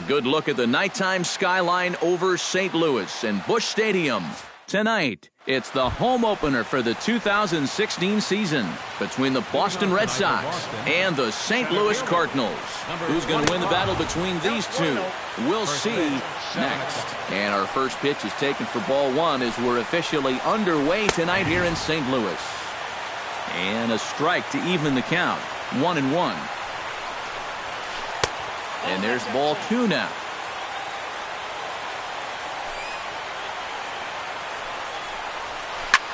good look at the nighttime skyline over St. Louis and Busch Stadium. Tonight, it's the home opener for the 2016 season between the Boston Red Sox and the St. Louis Cardinals. Who's going to win the battle between these two? We'll see next. And our first pitch is taken for ball one as we're officially underway tonight here in St. Louis. And a strike to even the count. 1-1. And there's ball two now.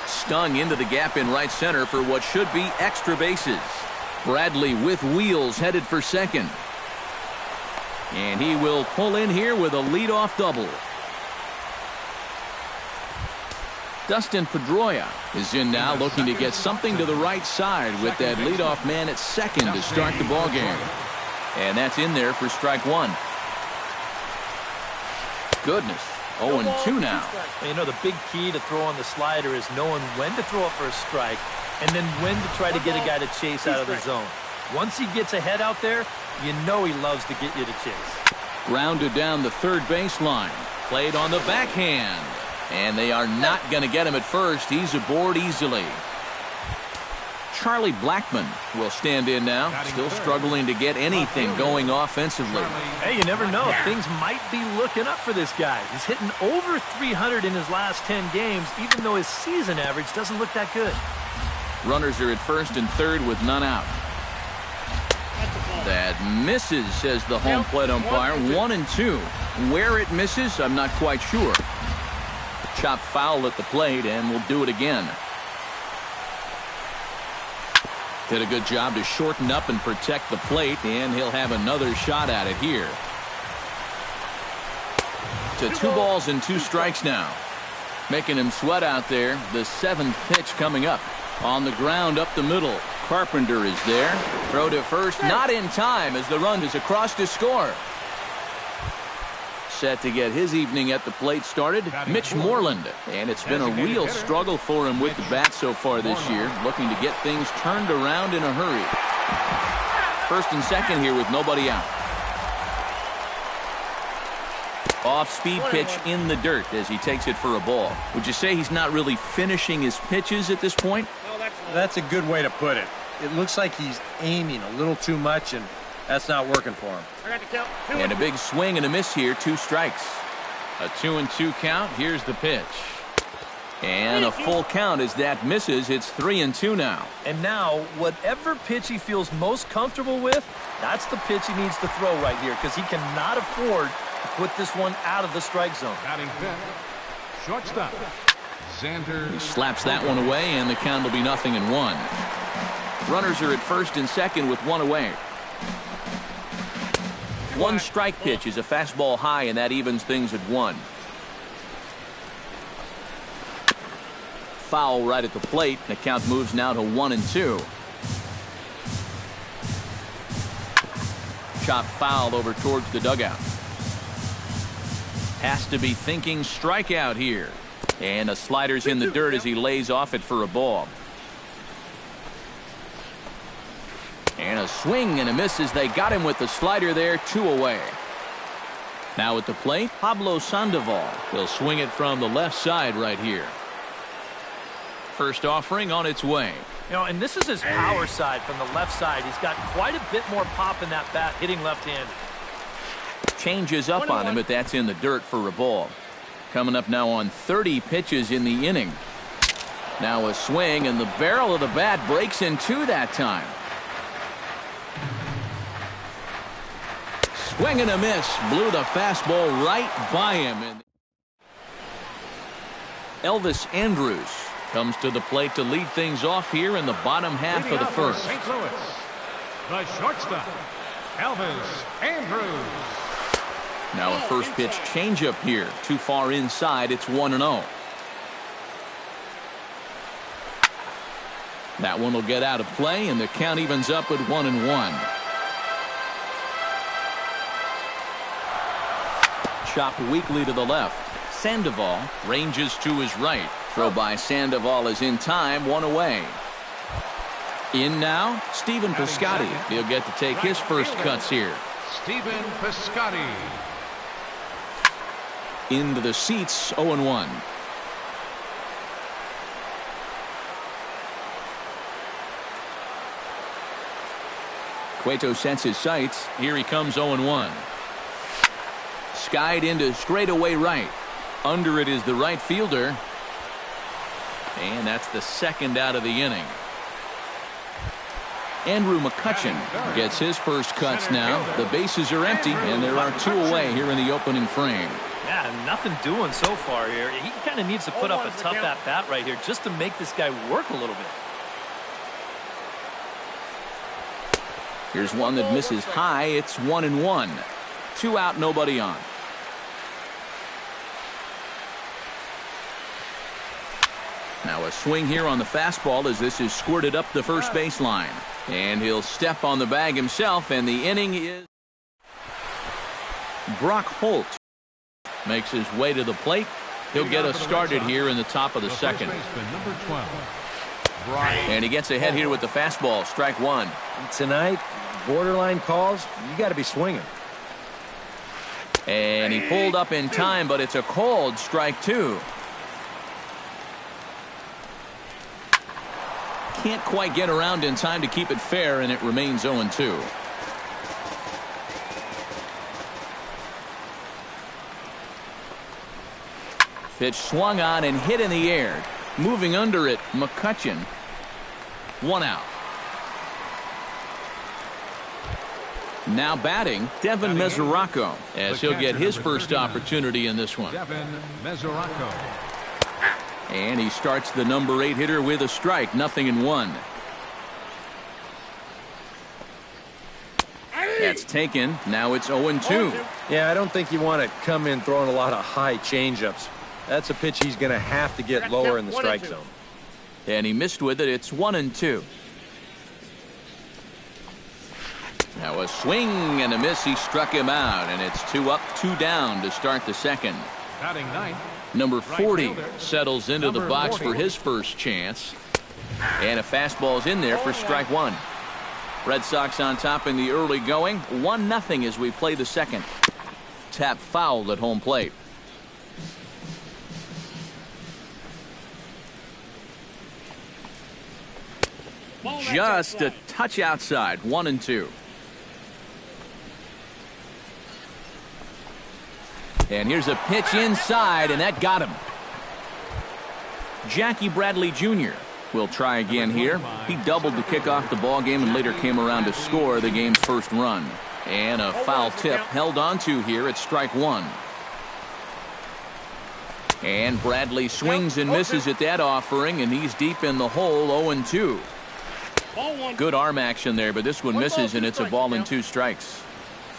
Stung into the gap in right center for what should be extra bases. Bradley with wheels headed for second. And he will pull in here with a leadoff double. Dustin Pedroia is in now, looking to get something to the right side with that leadoff man at second to start the ballgame. And that's in there for strike one. Goodness. 0-2 now. You know, the big key to throwing the slider is knowing when to throw it for a strike and then when to try to get a guy to chase out of the zone. Once he gets ahead out there, you know he loves to get you to chase. Grounded down the third baseline. Played on the backhand. And they are not going to get him at first. He's aboard easily. Charlie Blackmon will stand in now, still struggling to get anything going offensively. Hey, you never know. Things might be looking up for this guy. He's hitting over 300 in his last 10 games, even though his season average doesn't look that good. Runners are at first and third with none out. That misses, says the home plate umpire. 1-2. Where it misses, I'm not quite sure. Chop foul at the plate, and we'll do it again. Did a good job to shorten up and protect the plate, and he'll have another shot at it here. To 2 balls and 2 strikes now. Making him sweat out there. The 7th pitch coming up. On the ground up the middle. Carpenter is there. Throw to first. Not in time as the run is across to score. Set to get his evening at the plate started, Mitch Moreland. And it's been a real struggle for him with the bat so far this year, looking to get things turned around in a hurry. First and second here with nobody out. Off-speed pitch in the dirt as he takes it for a ball. Would you say he's not really finishing his pitches at this point? That's a good way to put it. It looks like he's aiming a little too much, and that's not working for him. And a big swing and a miss here. 2 strikes. A 2-2 count. Here's the pitch. And a full count as that misses. It's 3-2 now. And now, whatever pitch he feels most comfortable with, that's the pitch he needs to throw right here, because he cannot afford to put this one out of the strike zone. Shortstop. He slaps that one away, and the count will be 0-1. Runners are at first and second with 1 away. 1 strike pitch is a fastball high, and that evens things at 1. Foul right at the plate. The count moves now to 1-2. Chop foul over towards the dugout. Has to be thinking strikeout here. And a slider's in the dirt as he lays off it for a ball. And a swing and a miss as they got him with the slider there. 2 away. Now at the plate, Pablo Sandoval. He'll swing it from the left side right here. First offering on its way. You know, and this is his power side from the left side. He's got quite a bit more pop in that bat, hitting left-handed. Changes up on him, but that's in the dirt for a ball. Coming up now on 30 pitches in the inning. Now a swing, and the barrel of the bat breaks in 2 that time. Swing and a miss. Blew the fastball right by him. And Elvis Andrus comes to the plate to lead things off here in the bottom half of the first. St. Louis, the shortstop, Elvis Andrus. Now a first pitch changeup here. Too far inside. It's 1-0. That one will get out of play, and the count evens up at 1-1. Chopped weakly to the left. Sandoval ranges to his right. Throw by Sandoval is in time. 1 away. In now, Stephen Piscotty. He'll get to take his first cuts here. Stephen Piscotty. Into the seats, 0-1. Cueto sets his sights. Here he comes, 0-1. Skied into straightaway right. Under it is the right fielder. And that's the second out of the inning. Andrew McCutcheon gets his first cuts now. The bases are empty, and there are two away here in the opening frame. Yeah, nothing doing so far here. He kind of needs to put up a tough at-bat right here just to make this guy work a little bit. Here's one that misses high. It's 1-1. 2 out, nobody on. Now a swing here on the fastball as this is squirted up the first baseline. And he'll step on the bag himself, and the inning is... Brock Holt makes his way to the plate. He'll get us started here in the top of the second. Number 12. And he gets ahead here with the fastball. Strike one. Tonight, borderline calls, you got to be swinging. And he pulled up in time, but it's a called strike two. Can't quite get around in time to keep it fair, and it remains 0-2. Pitch swung on and hit in the air. Moving under it, McCutcheon. 1 out. Now batting, Devin Mesoraco, as he'll get his first opportunity in this one. Devin Mesoraco. And he starts the number 8 hitter with a strike, 0-1. That's taken. Now it's 0-2. Yeah, I don't think you want to come in throwing a lot of high changeups. That's a pitch he's going to have to get lower in the strike zone. And he missed with it. It's 1-2. Now a swing and a miss. He struck him out, and it's 2 up, 2 down to start the second. Batting ninth. Number 40 settles into the box for his first chance. And a fastball's in there for strike one. Red Sox on top in the early going. 1-0 as we play the second. Tap fouled at home plate. Just a touch outside. 1-2. And here's a pitch inside, and that got him. Jackie Bradley Jr. will try again here. He doubled to kick off the ball game and later came around to score the game's first run. And a foul tip held onto here at strike one. And Bradley swings and misses at that offering, and he's deep in the hole, 0-2. Good arm action there, but this one misses, and it's a ball and 2 strikes.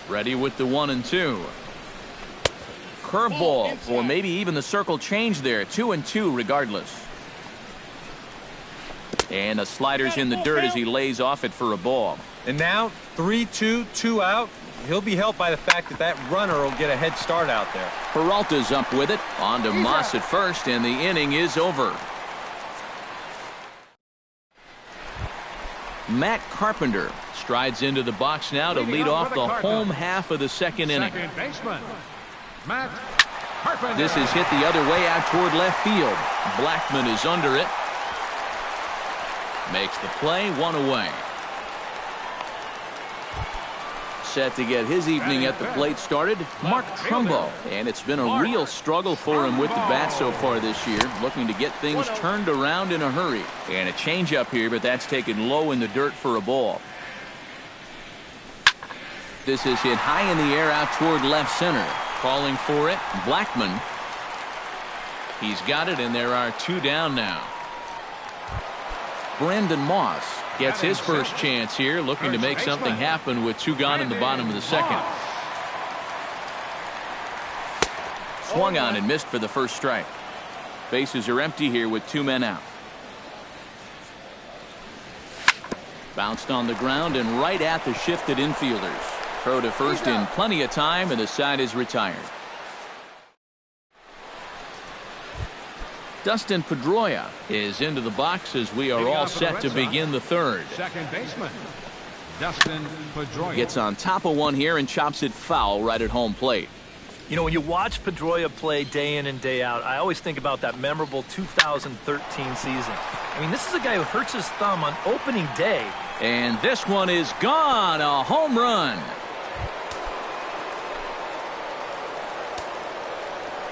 Ready with the 1-2. Curveball, or maybe even the circle change there. 2-2 regardless. And the slider's in the dirt as he lays off it for a ball. And now 3-2, 2 out. He'll be helped by the fact that that runner will get a head start out there. Peralta's up with it. On to Moss at first, and the inning is over. Matt Carpenter strides into the box now to lead off the home half of the second inning. Second baseman, Matt Carpenter. This is hit the other way out toward left field. Blackman is under it. Makes the play, 1 away. Set to get his evening at the plate started, Mark Trumbo. And it's been a real struggle for him with the bat so far this year, looking to get things turned around in a hurry. And a changeup here, but that's taken low in the dirt for a ball. This is hit high in the air out toward left center. Calling for it, Blackman. He's got it, and there are 2 down now. Brandon Moss gets his first chance here, looking to make something happen with 2 gone in the bottom of the second. Swung on and missed for the first strike. Bases are empty here with 2 men out. Bounced on the ground and right at the shifted infielders. Throw to first in plenty of time, and the side is retired. Dustin Pedroia is into the box as we are all set to begin the third. Second baseman, Dustin Pedroia. Gets on top of one here and chops it foul right at home plate. You know, when you watch Pedroia play day in and day out, I always think about that memorable 2013 season. I mean, this is a guy who hurts his thumb on opening day. And this one is gone, a home run.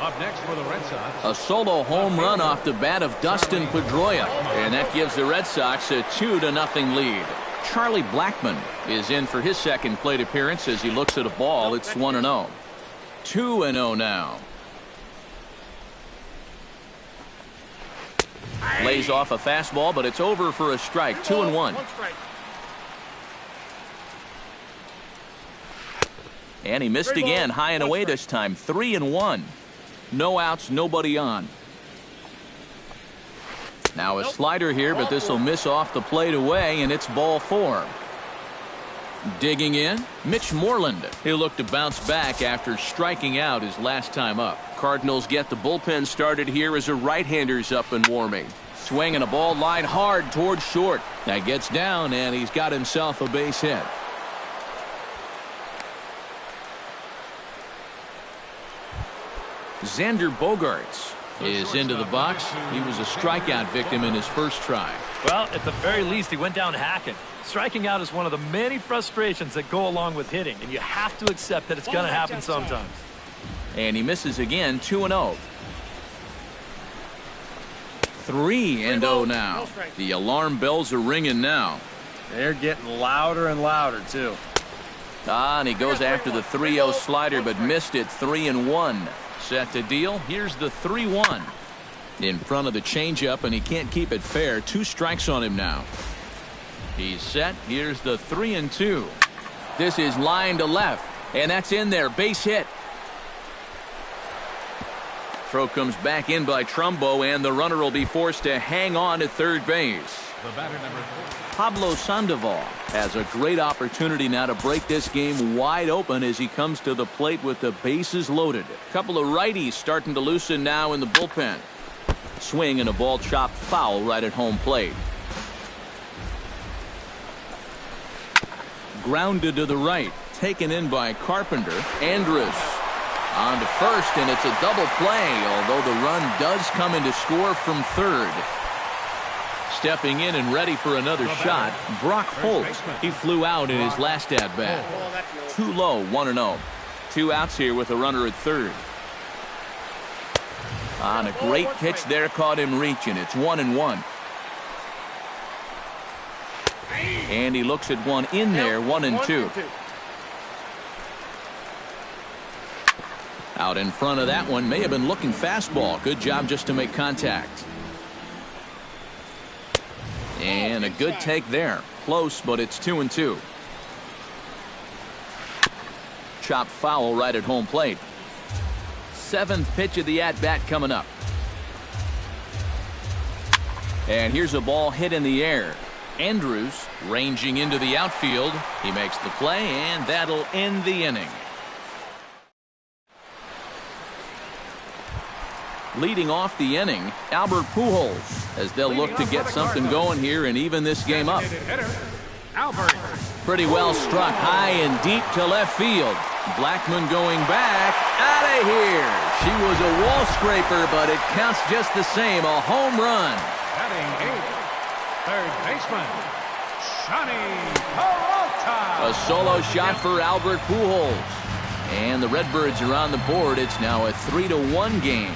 Up next for the Red Sox. A solo home run off the bat of Dustin Pedroia. And that gives the Red Sox a 2-0 lead. Charlie Blackmon is in for his second plate appearance as he looks at a ball. It's 1-0. 2-0 now. Lays off a fastball, but it's over for a strike. 2-1. And he missed again, high and away this time. 3-1. No outs, nobody on. Now a slider here, but this will miss off the plate away, and it's ball 4. Digging in, Mitch Moreland. He'll look to bounce back after striking out his last time up. Cardinals get the bullpen started here as a right-hander's up and warming. Swinging a ball line hard towards short. That gets down, and he's got himself a base hit. Xander Bogaerts is into the box. He was a strikeout victim in his first try. Well, at the very least, he went down hacking. Striking out is one of the many frustrations that go along with hitting, and you have to accept that it's going to happen sometimes. And he misses again, 2-0. 3-0 now. The alarm bells are ringing now. They're getting louder and louder, too. And he goes after the 3-0 slider, but missed it. 3-1. Set to deal. Here's the 3-1. In front of the changeup, and he can't keep it fair. 2 strikes on him now. He's set. Here's the 3-2. This is line to left, and that's in there. Base hit. Throw comes back in by Trumbo, and the runner will be forced to hang on at third base. The batter number 4. Pablo Sandoval has a great opportunity now to break this game wide open as he comes to the plate with the bases loaded. A couple of righties starting to loosen now in the bullpen. Swing and a ball chopped foul right at home plate. Grounded to the right, taken in by Carpenter. Andrus on to first, and it's a double play, although the run does come in to score from third. Stepping in and ready for another shot, Brock Holt. He flew out in his last at-bat. Too low, 1-0. 2 outs here with a runner at third. On a great pitch there, caught him reaching. It's 1-1. And he looks at one in there, 1-2. Out in front of that one, may have been looking fastball. Good job just to make contact. And a good take there. Close, but it's 2-2. Chop foul right at home plate. 7th pitch of the at-bat coming up. And here's a ball hit in the air. Andrews ranging into the outfield. He makes the play, and that'll end the inning. Leading off the inning, Albert Pujols, as they'll look to get something going here and even this game up. Pretty well struck high and deep to left field. Blackmon going back, out of here. She was a wall scraper, but it counts just the same. A home run. Batting 8th, third baseman, Johnny Peralta. A solo shot for Albert Pujols. And the Redbirds are on the board. It's now a 3-1 game.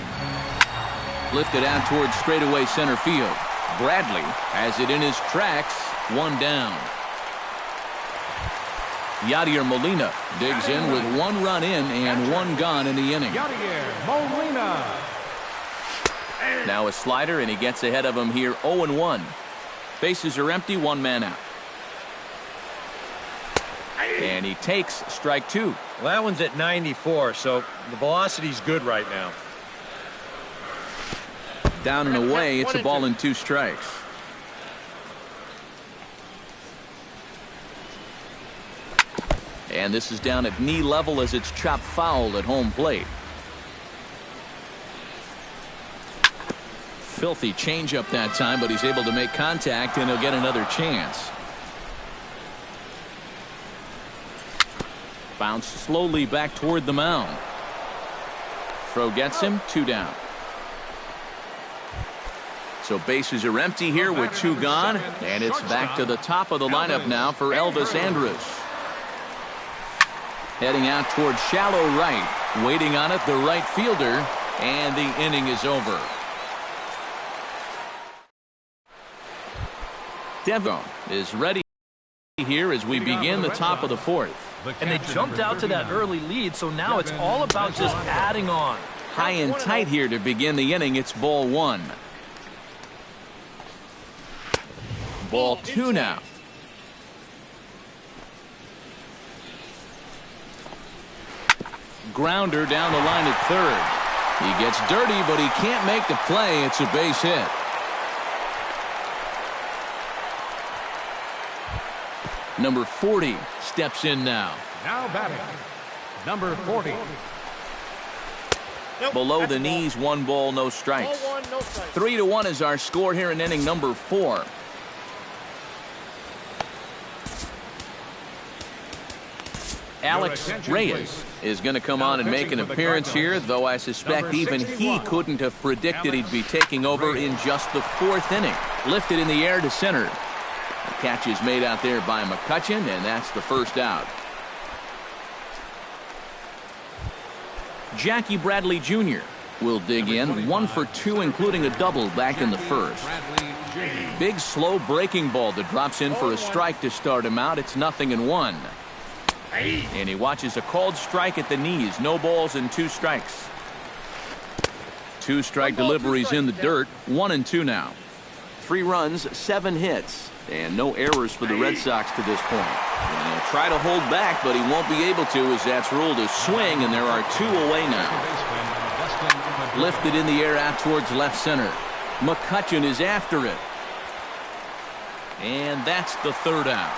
Lifted out towards straightaway center field. Bradley has it in his tracks. 1 down. Yadier Molina digs in with 1 run in and 1 gone in the inning. Yadier Molina. Now a slider, and he gets ahead of him here. 0-1. Bases are empty. 1 man out. And he takes strike 2. Well, that one's at 94, so the velocity's good right now. Down and away, it's a ball and 2 strikes. And this is down at knee level as it's chopped foul at home plate. Filthy changeup that time, but he's able to make contact, and he'll get another chance. Bounce slowly back toward the mound. throw gets him 2 down. So bases are empty here with 2 gone, and it's back to the top of the lineup now for Elvis Andrus. Heading out towards shallow right, waiting on it, the right fielder, and the inning is over. Devo is ready here as we begin the top of the 4th. And they jumped out to that early lead, so now it's all about just adding on. High and tight here to begin the inning. It's ball 1. Ball 2 now. Grounder down the line at third. He gets dirty, but he can't make the play. It's a base hit. Number 40 steps in now. Now batting, number 40. Below the knees, 1 ball, no strikes. 3-1 is our score here in inning number 4. Alex Reyes is going to come on and make an appearance here, though I suspect even he couldn't have predicted he'd be taking over in just the 4th inning. Lifted in the air to center. The catch is made out there by McCutchen, and that's the first out. Jackie Bradley Jr. will dig in, 1 for 2, including a double back in the first. Big, slow breaking ball that drops in for a strike to start him out. It's 0-1. And he watches a called strike at the knees. No balls and 2 strikes. 2 strike deliveries in the dirt. 1-2 now. 3 runs, 7 hits, and no errors for the Red Sox to this point. And he'll try to hold back, but he won't be able to, as that's ruled a swing, and there are 2 away now. Lifted in the air out towards left center. McCutchen is after it. And that's the 3rd out.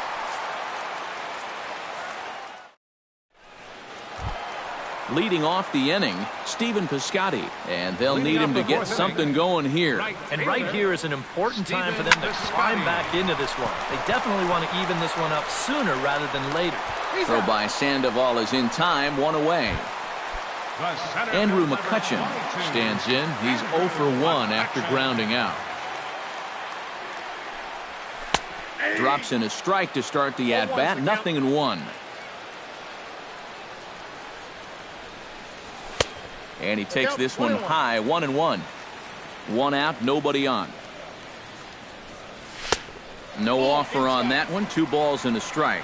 Leading off the inning, Stephen Piscotty, and they'll need him to get something going here. And right here is an important time for them to climb back into this one. They definitely want to even this one up sooner rather than later. Throw by Sandoval is in time, 1 away. Andrew McCutchen stands in. He's 0 for 1 after grounding out. Drops in a strike to start the at-bat, 0-1. And he takes this one high, 1-1. 1 out, nobody on. No offer on that one, 2 balls and a strike.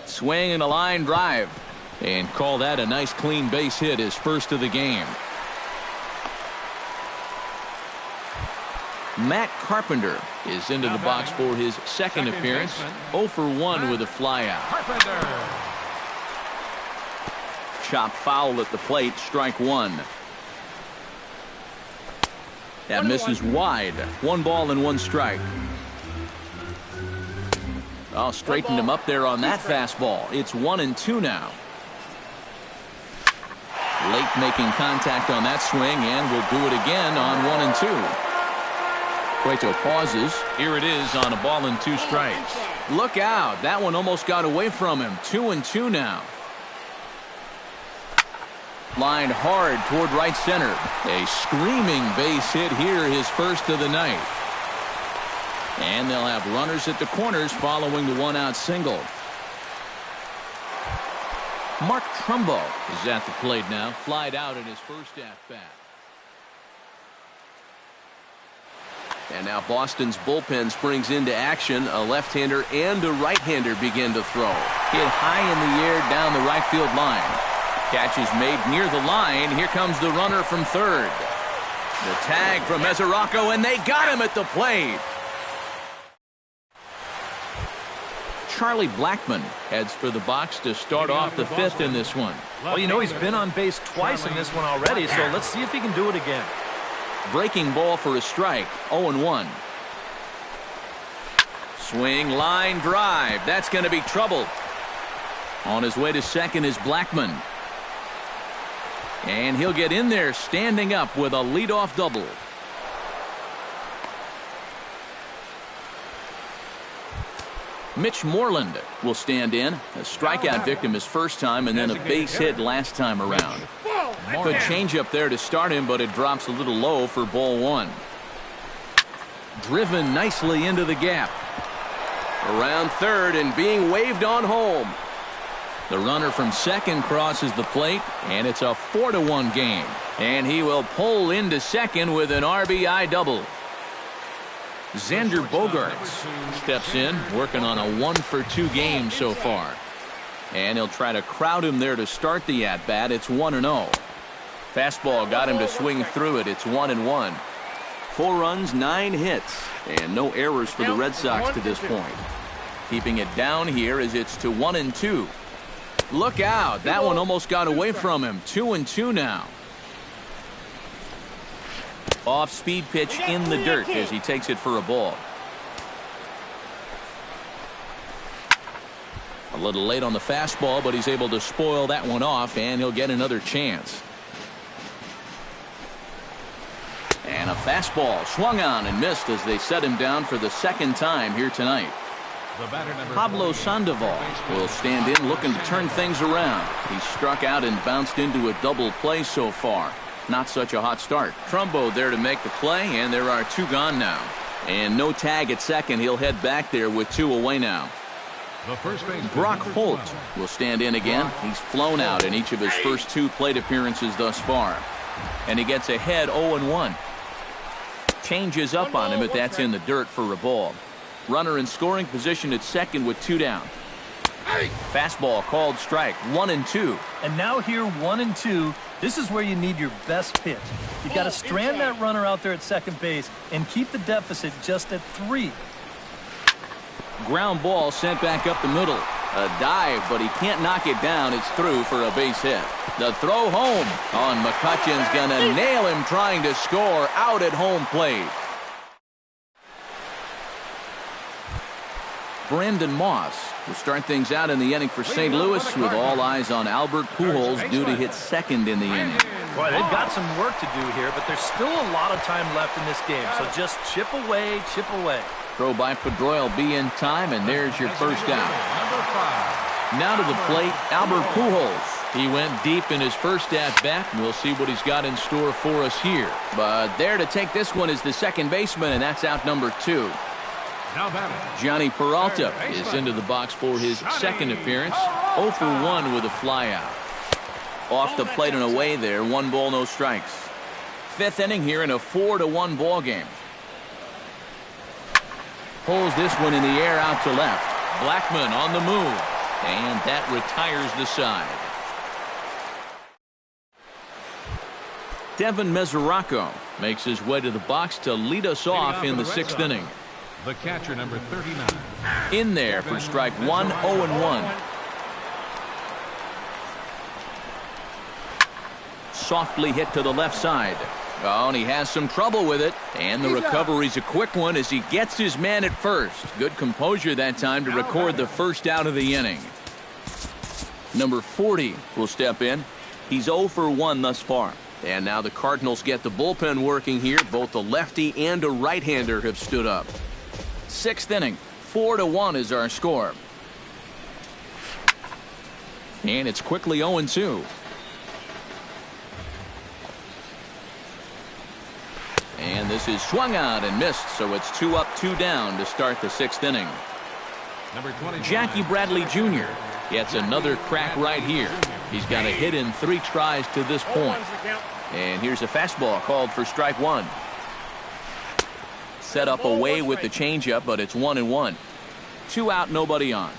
Swing and a line drive. And call that a nice clean base hit, his first of the game. Matt Carpenter is into the box for his 2nd appearance. 0 for 1 with a flyout. Chop foul at the plate, strike 1. That misses wide. 1 ball and 1 strike. Oh, straightened him up there on that fastball. It's 1-2 now. Late making contact on that swing, and will do it again on 1-2. Cueto pauses. Here it is on a ball and 2 strikes. Look out. That one almost got away from him. 2-2 now. Lined hard toward right center. A screaming base hit here, his first of the night. And they'll have runners at the corners following the 1-out single. Mark Trumbo is at the plate now. Flied out in his first at-bat. And now Boston's bullpen springs into action. A left-hander and a right-hander begin to throw. Hit high in the air down the right field line. Catch is made near the line. Here comes the runner from third. The tag from Mesoraco, and they got him at the plate. Charlie Blackmon heads for the box to start off the 5th in this one. Well, you know, he's been on base twice in this one already, so let's see if he can do it again. Breaking ball for a strike, 0-1. Swing, line drive. That's going to be trouble. On his way to second is Blackmon. And he'll get in there standing up with a leadoff double. Mitch Moreland will stand in. A strikeout victim his first time and then a base hit last time around. Good changeup there to start him, but it drops a little low for ball one. Driven nicely into the gap. Around third and being waved on home. The runner from second crosses the plate, and it's a 4-1 game. And he will pull into second with an RBI double. Xander Bogaerts steps in, working on a 1-for-2 game so far. And he'll try to crowd him there to start the at-bat. It's 1-0. Fastball got him to swing through it. It's 1-1. 4 runs, 9 hits, and no errors for the Red Sox to this point. Keeping it down here as it's to 1-2. Look out. That one almost got away from him. 2-2 now. Off-speed pitch in the dirt as he takes it for a ball. A little late on the fastball, but he's able to spoil that one off, and he'll get another chance. And a fastball swung on and missed as they set him down for the second time here tonight. Pablo Sandoval will stand in looking to turn things around. He struck out and bounced into a double play so far. Not such a hot start. Trumbo there to make the play, and there are 2 gone now. And no tag at second. He'll head back there with 2 away now. Brock Holt will stand in again. He's flown out in each of his first 2 plate appearances thus far. And he gets ahead 0-1. Changes up on him, but that's in the dirt for a ball. Runner in scoring position at second with 2 down. Fastball called strike. 1-2. And now here 1-2. This is where you need your best pitch. You've got to strand that runner out there at second base and keep the deficit just at 3. Ground ball sent back up the middle. A dive, but he can't knock it down. It's through for a base hit. The throw home on McCutcheon's gonna nail him trying to score out at home plate. Brandon Moss will start things out in the inning for St. Louis with all eyes on Albert Pujols due to hit second in the inning. Boy, they've got some work to do here, but there's still a lot of time left in this game, so just chip away, chip away. Throw by Pedroia will be in time, and there's your first out. Now to the plate, Albert Pujols. He went deep in his first at-bat, and we'll see what he's got in store for us here. But there to take this one is the second baseman, and that's out number 2. Johnny Peralta is into the box for his second appearance. 0 for 1 with a flyout. Off the plate and away there. 1 ball, no strikes. 5th inning here in a 4-1 ball game. Pulls this one in the air out to left. Blackmon on the move. And that retires the side. Devin Mesoraco makes his way to the box to lead us off in the 6th inning. The catcher, number 39. In there for strike 1, 0-1. Softly hit to the left side. Oh, and he has some trouble with it. And the recovery's a quick one as he gets his man at first. Good composure that time to record the first out of the inning. Number 40 will step in. He's 0 for 1 thus far. And now the Cardinals get the bullpen working here. Both a lefty and a right-hander have stood up. 6th inning, 4-1 is our score. And it's quickly 0-2. And this is swung on and missed, so it's 2 up, 2 down to start the 6th inning. Jackie Bradley Jr. gets another crack right here. He's got a hit in 3 tries to this point. And here's a fastball called for strike 1. Set up away with the changeup, but it's 1-1. 2 out, nobody on.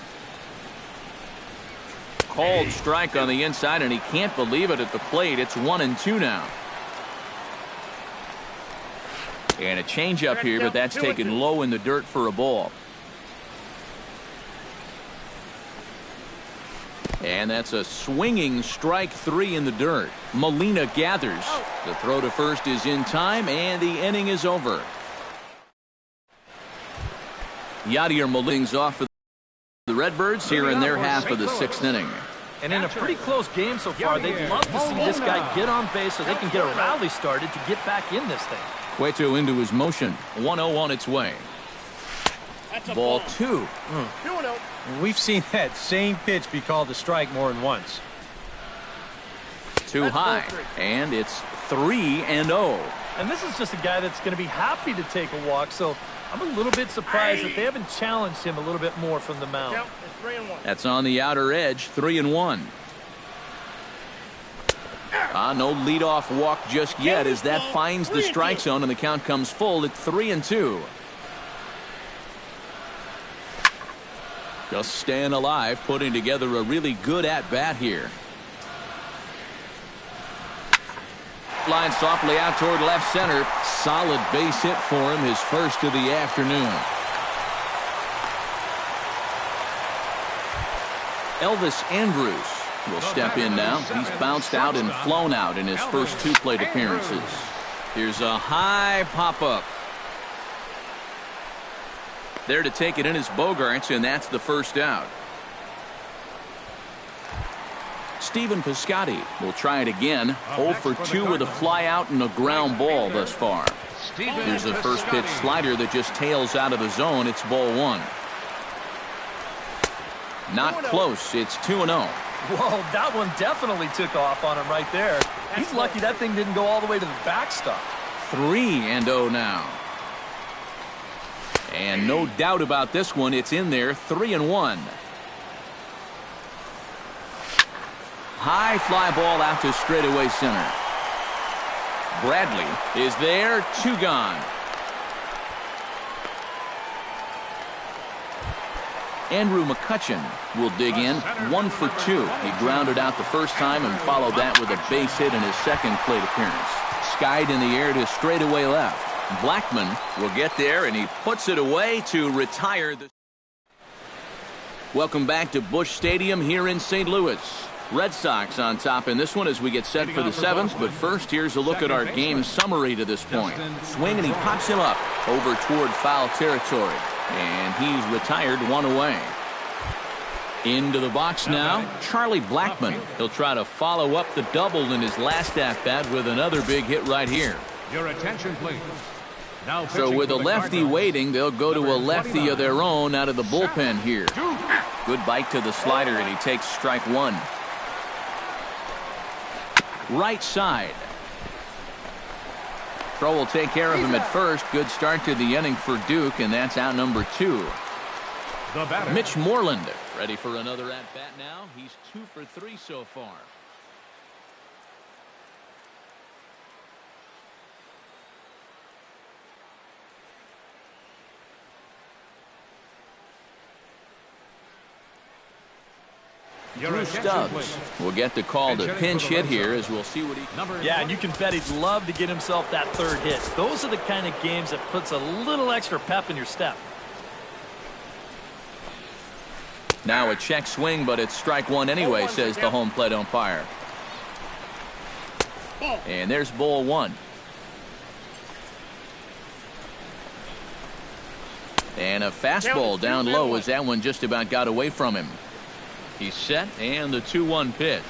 Called strike on the inside, and he can't believe it at the plate. It's 1-2 now. And a changeup here, but that's taken low in the dirt for a ball. And that's a swinging strike 3 in the dirt. Molina gathers. The throw to first is in time, and the inning is over. Yadier Molina's off for the Redbirds here in their half of the 6th inning. And in a pretty close game so far, they'd love to see this guy get on base so they can get a rally started to get back in this thing. Cueto into his motion. 1-0 on its way. Ball 2. We've seen that same pitch be called a strike more than once. Too high. And it's 3-0. And this is just a guy that's going to be happy to take a walk, so I'm a little bit surprised that they haven't challenged him a little bit more from the mound. That's on the outer edge, 3-1. No leadoff walk just yet as that finds the strike zone and the count comes full at 3-2. Just staying alive, putting together a really good at-bat here. Line softly out toward left center. Solid base hit for him, his first of the afternoon. Elvis Andrus will step in now. He's bounced out and flown out in his first 2 plate appearances. Here's a high pop-up. There to take it in is Bogarts, and that's the first out. Stephen Piscotty will try it again. 0 for 2 with a fly out and a ground ball thus far. Here's a first pitch slider that just tails out of the zone. It's ball 1. Not close. It's 2-0. Whoa, that one definitely took off on him right there. He's lucky that thing didn't go all the way to the backstop. 3-0 now. And no doubt about this one. It's in there. 3-1. High fly ball out to straightaway center. Bradley is there. 2 gone. Andrew McCutcheon will dig in. 1 for 2. He grounded out the first time and followed that with a base hit in his second plate appearance. Skied in the air to straightaway left. Blackman will get there, and he puts it away to retire the. Welcome back to Busch Stadium here in St. Louis. Red Sox on top in this one as we get set for the 7th. But first, here's a look at our game summary to this point. Swing, and he pops him up over toward foul territory. And he's retired 1 away. Into the box now, Charlie Blackman. He'll try to follow up the double in his last at-bat with another big hit right here. Your attention, please. Now so with a lefty waiting, they'll go to a lefty of their own out of the bullpen here. Good bite to the slider, and he takes strike 1. Right side. Throw will take care of him at first. Good start to the inning for Duke, and that's out number 2. Mitch Moreland ready for another at-bat now. He's 2 for 3 so far. Drew Stubbs will get the call to pinch hit here as we'll see what he. Yeah, and you can bet he'd love to get himself that 3rd hit. Those are the kind of games that puts a little extra pep in your step. Now a check swing, but it's strike 1 anyway, says the home plate umpire. And there's ball 1. And a fastball down low as that one just about got away from him. He's set, and the 2-1 pitch.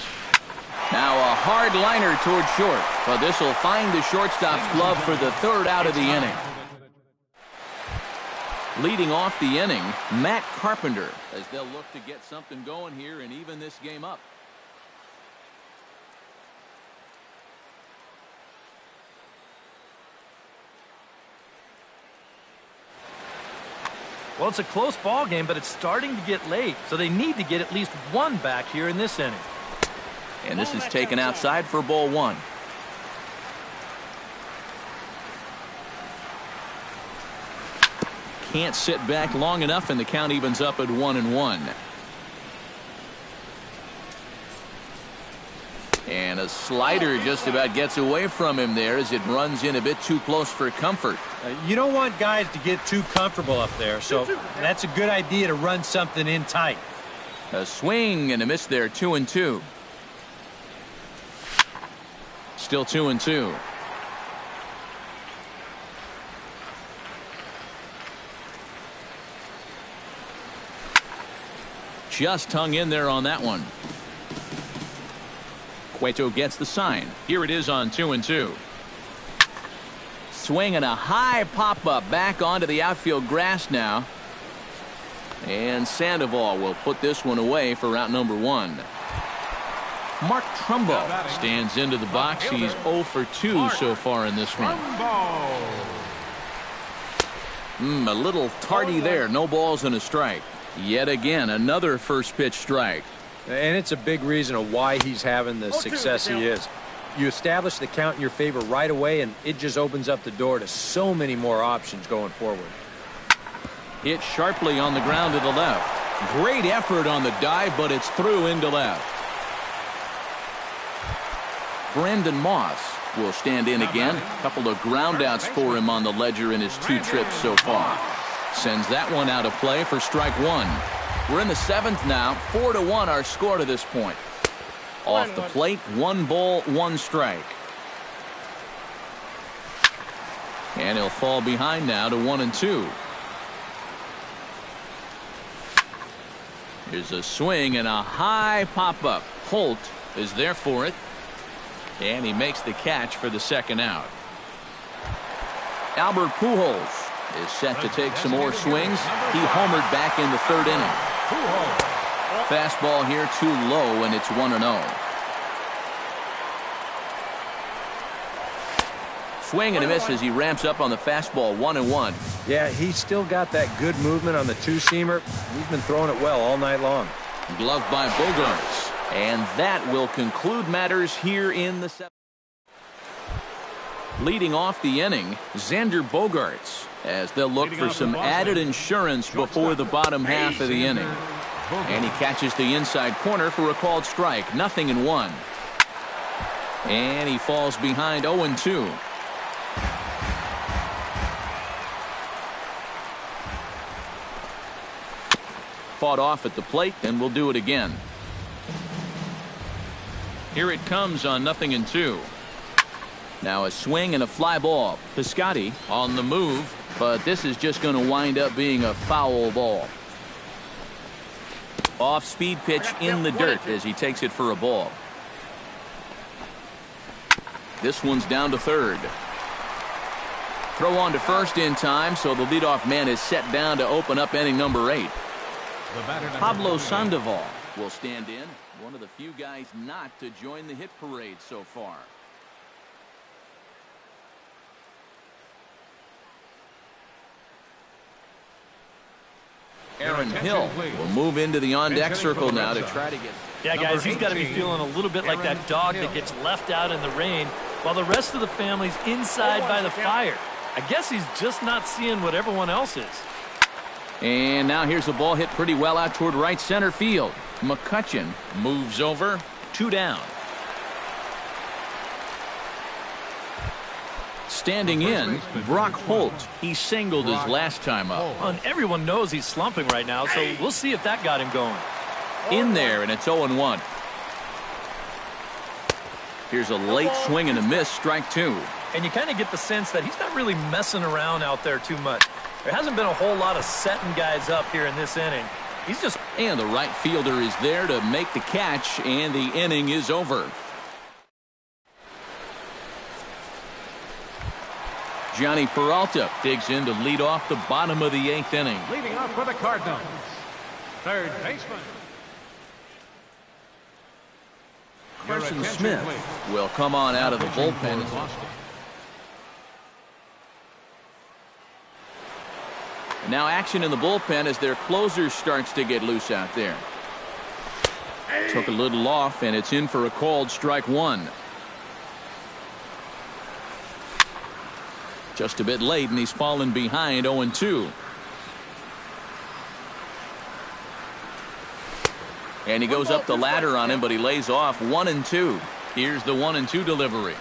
Now a hard liner toward short, but this will find the shortstop's glove for the 3rd out of the inning. Leading off the inning, Matt Carpenter, as they'll look to get something going here and even this game up. Well, it's a close ball game, but it's starting to get late, so they need to get at least 1 back here in this inning. And this is taken outside for ball 1. Can't sit back long enough, and the count evens up at 1-1. And a slider just about gets away from him there as it runs in a bit too close for comfort. You don't want guys to get too comfortable up there, so that's a good idea to run something in tight. A swing and a miss there, 2-2. Still 2-2. Just hung in there on that one. Cueto gets the sign. Here it is on 2-2. Swing and a high pop-up back onto the outfield grass now. And Sandoval will put this one away for out number 1. Mark Trumbo stands into the box. He's 0 for 2 so far in this one. A little tardy there. No balls and a strike. Yet again, another first pitch strike. And it's a big reason of why he's having the success he is. You establish the count in your favor right away, and it just opens up the door to so many more options going forward. Hit sharply on the ground to the left. Great effort on the dive, but it's through into left. Brandon Moss will stand in again. A couple of groundouts for him on the ledger in his 2 trips so far. Sends that one out of play for strike 1. We're in the 7th now. 4-1 our score to this point. Off the plate, 1 ball, 1 strike. And he'll fall behind now to 1-2. Here's a swing and a high pop-up. Holt is there for it. And he makes the catch for the 2nd out. Albert Pujols is set to take some more swings. He homered back in the 3rd inning. Fastball here too low, and it's 1-0. Swing and a miss as he ramps up on the fastball. 1-1. Yeah, he's still got that good movement on the 2-seamer. He's been throwing it well all night long. Gloved by Bogaerts. And that will conclude matters here in the 7th. Leading off the inning, Xander Bogaerts, as they'll look for some added insurance before the bottom half of the inning. And he catches the inside corner for a called strike. 0-1. And he falls behind 0-2. Fought off at the plate, and we'll do it again. Here it comes on 0-2. Now a swing and a fly ball. Piscotty on the move, but this is just going to wind up being a foul ball. Off speed pitch in the dirt as he takes it for a ball. This one's down to 3rd. Throw on to 1st in time, so the leadoff man is set down to open up inning number 8. Pablo Sandoval will stand in. One of the few guys not to join the hit parade so far. Aaron Hill will move into the on-deck circle now to try to get... Yeah, guys, he's got to be feeling a little bit like that dog that gets left out in the rain while the rest of the family's inside by the fire. I guess he's just not seeing what everyone else is. And now here's a ball hit pretty well out toward right center field. McCutchen moves over. 2 down. Standing in, Brock Holt. He singled his last time up. And everyone knows he's slumping right now, so we'll see if that got him going. In there, and it's 0-1. Here's a late swing and a miss, strike 2. And you kind of get the sense that he's not really messing around out there too much. There hasn't been a whole lot of setting guys up here in this inning. He's just... And the right fielder is there to make the catch, and the inning is over. Johnny Peralta digs in to lead off the bottom of the 8th inning. Leading off for the Cardinals, 3rd baseman. Carson Smith will come on out of the bullpen. Now action in the bullpen as their closer starts to get loose out there. Took a little off, and it's in for a called strike 1. Just a bit late, and he's fallen behind 0-2. And he goes up the ladder on him, but he lays off 1-2. Here's the 1-2 delivery.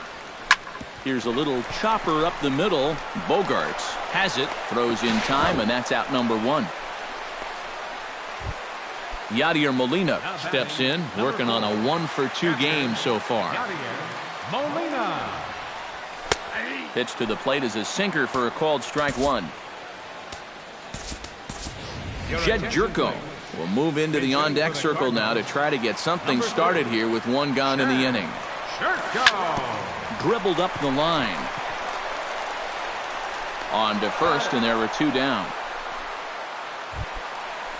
Here's a little chopper up the middle. Bogaerts has it, throws in time, and that's out number 1. Yadier Molina steps in, working on a 1-for-2 game so far. Molina. Pitch to the plate is a sinker for a called strike 1. Jed Jerko will move into the on-deck circle now to try to get something started here with 1 gone in the inning. Dribbled up the line. On to 1st, and there were 2 down.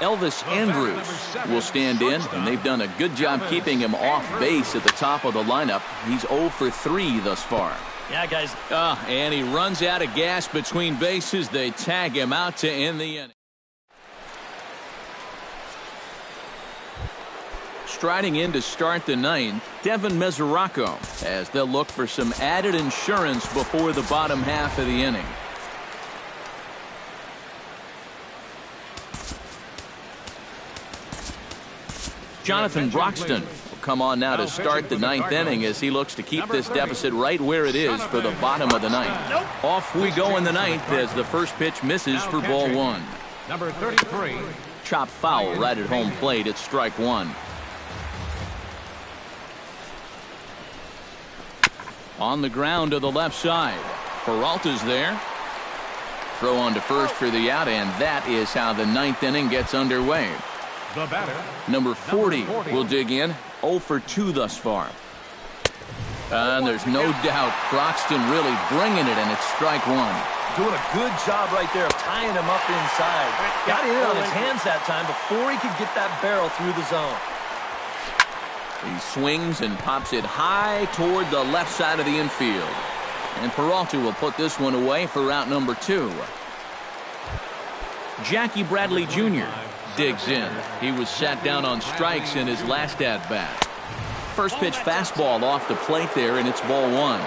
Elvis Andrews will stand in, and they've done a good job keeping him off base at the top of the lineup. He's 0 for 3 thus far. Yeah, guys. And he runs out of gas between bases. They tag him out to end the inning. Striding in to start the ninth, Devin Mesoraco, as they'll look for some added insurance before the bottom half of the inning. Jonathan Broxton will come on now to start the ninth inning as he looks to keep this deficit right where it is for the bottom of the ninth. Off we go in the ninth as the first pitch misses for ball one. Number 33. Chop foul right at home plate. It's strike one. On the ground to the left side. Peralta's there. Throw on to first for the out, and that is how the ninth inning gets underway. The batter. Number 40 will dig in. 0 for 2 thus far. And there's no doubt Broxton really bringing it, and it's strike one. Doing a good job right there of tying him up inside. Got it in on his hands that time before he could get that barrel through the zone. He swings and pops it high toward the left side of the infield. And Peralta will put this one away for out number 2. Jackie Bradley Jr. digs in. He was sat down on strikes in his last at-bat. First pitch fastball off the plate there, and it's ball one.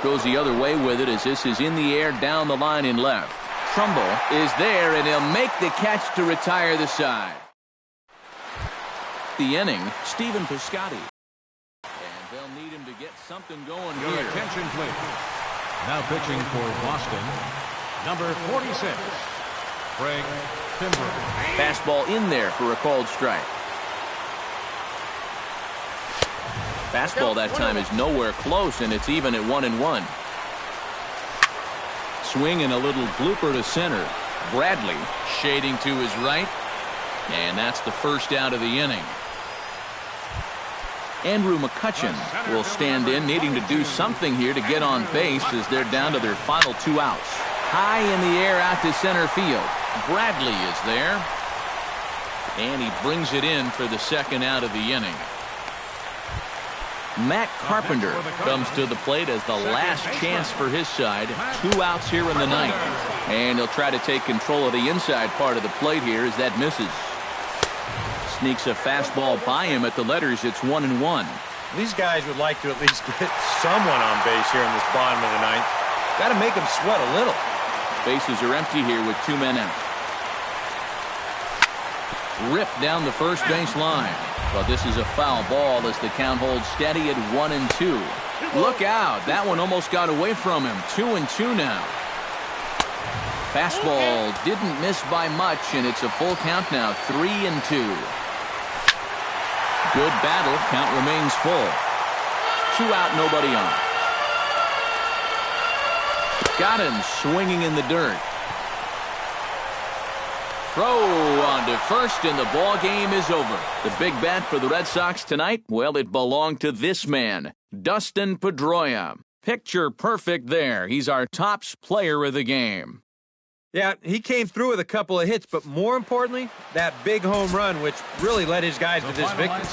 Goes the other way with it as this is in the air down the line in left. Trumbull is there, and he'll make the catch to retire the side. The inning, Stephen Piscotty. And they'll need him to get something going Your here. attention, please. Now pitching for Boston, number 46, Frank Timber. Fastball in there for a called strike. Fastball that time is nowhere close, and it's even at 1-1. Swing and a little blooper to center. Bradley shading to his right, and that's the first out of the inning. Andrew McCutcheon will stand in, needing to do something here to get on base as they're down to their final 2 outs. High in the air out to center field. Bradley is there, and he brings it in for the second out of the inning. Matt Carpenter comes to the plate as the last chance for his side. 2 outs here in the ninth, and he'll try to take control of the inside part of the plate here as that misses. Sneaks a fastball by him at the letters. It's 1-1. These guys would like to at least get someone on base here in this bottom of the ninth. Got to make them sweat a little. Bases are empty here with 2 men out. Ripped down the first base line. But this is a foul ball as the count holds steady at 1-2. Look out. That one almost got away from him. 2-2 now. Fastball didn't miss by much, and it's a full count now. 3-2. Good battle. Count remains full. 2 out, nobody on. Got him swinging in the dirt. Throw on to first, and the ball game is over. The big bat for the Red Sox tonight, well, it belonged to this man, Dustin Pedroia. Picture perfect there. He's our tops player of the game. Yeah, he came through with a couple of hits, but more importantly, that big home run, which really led his guys to this victory.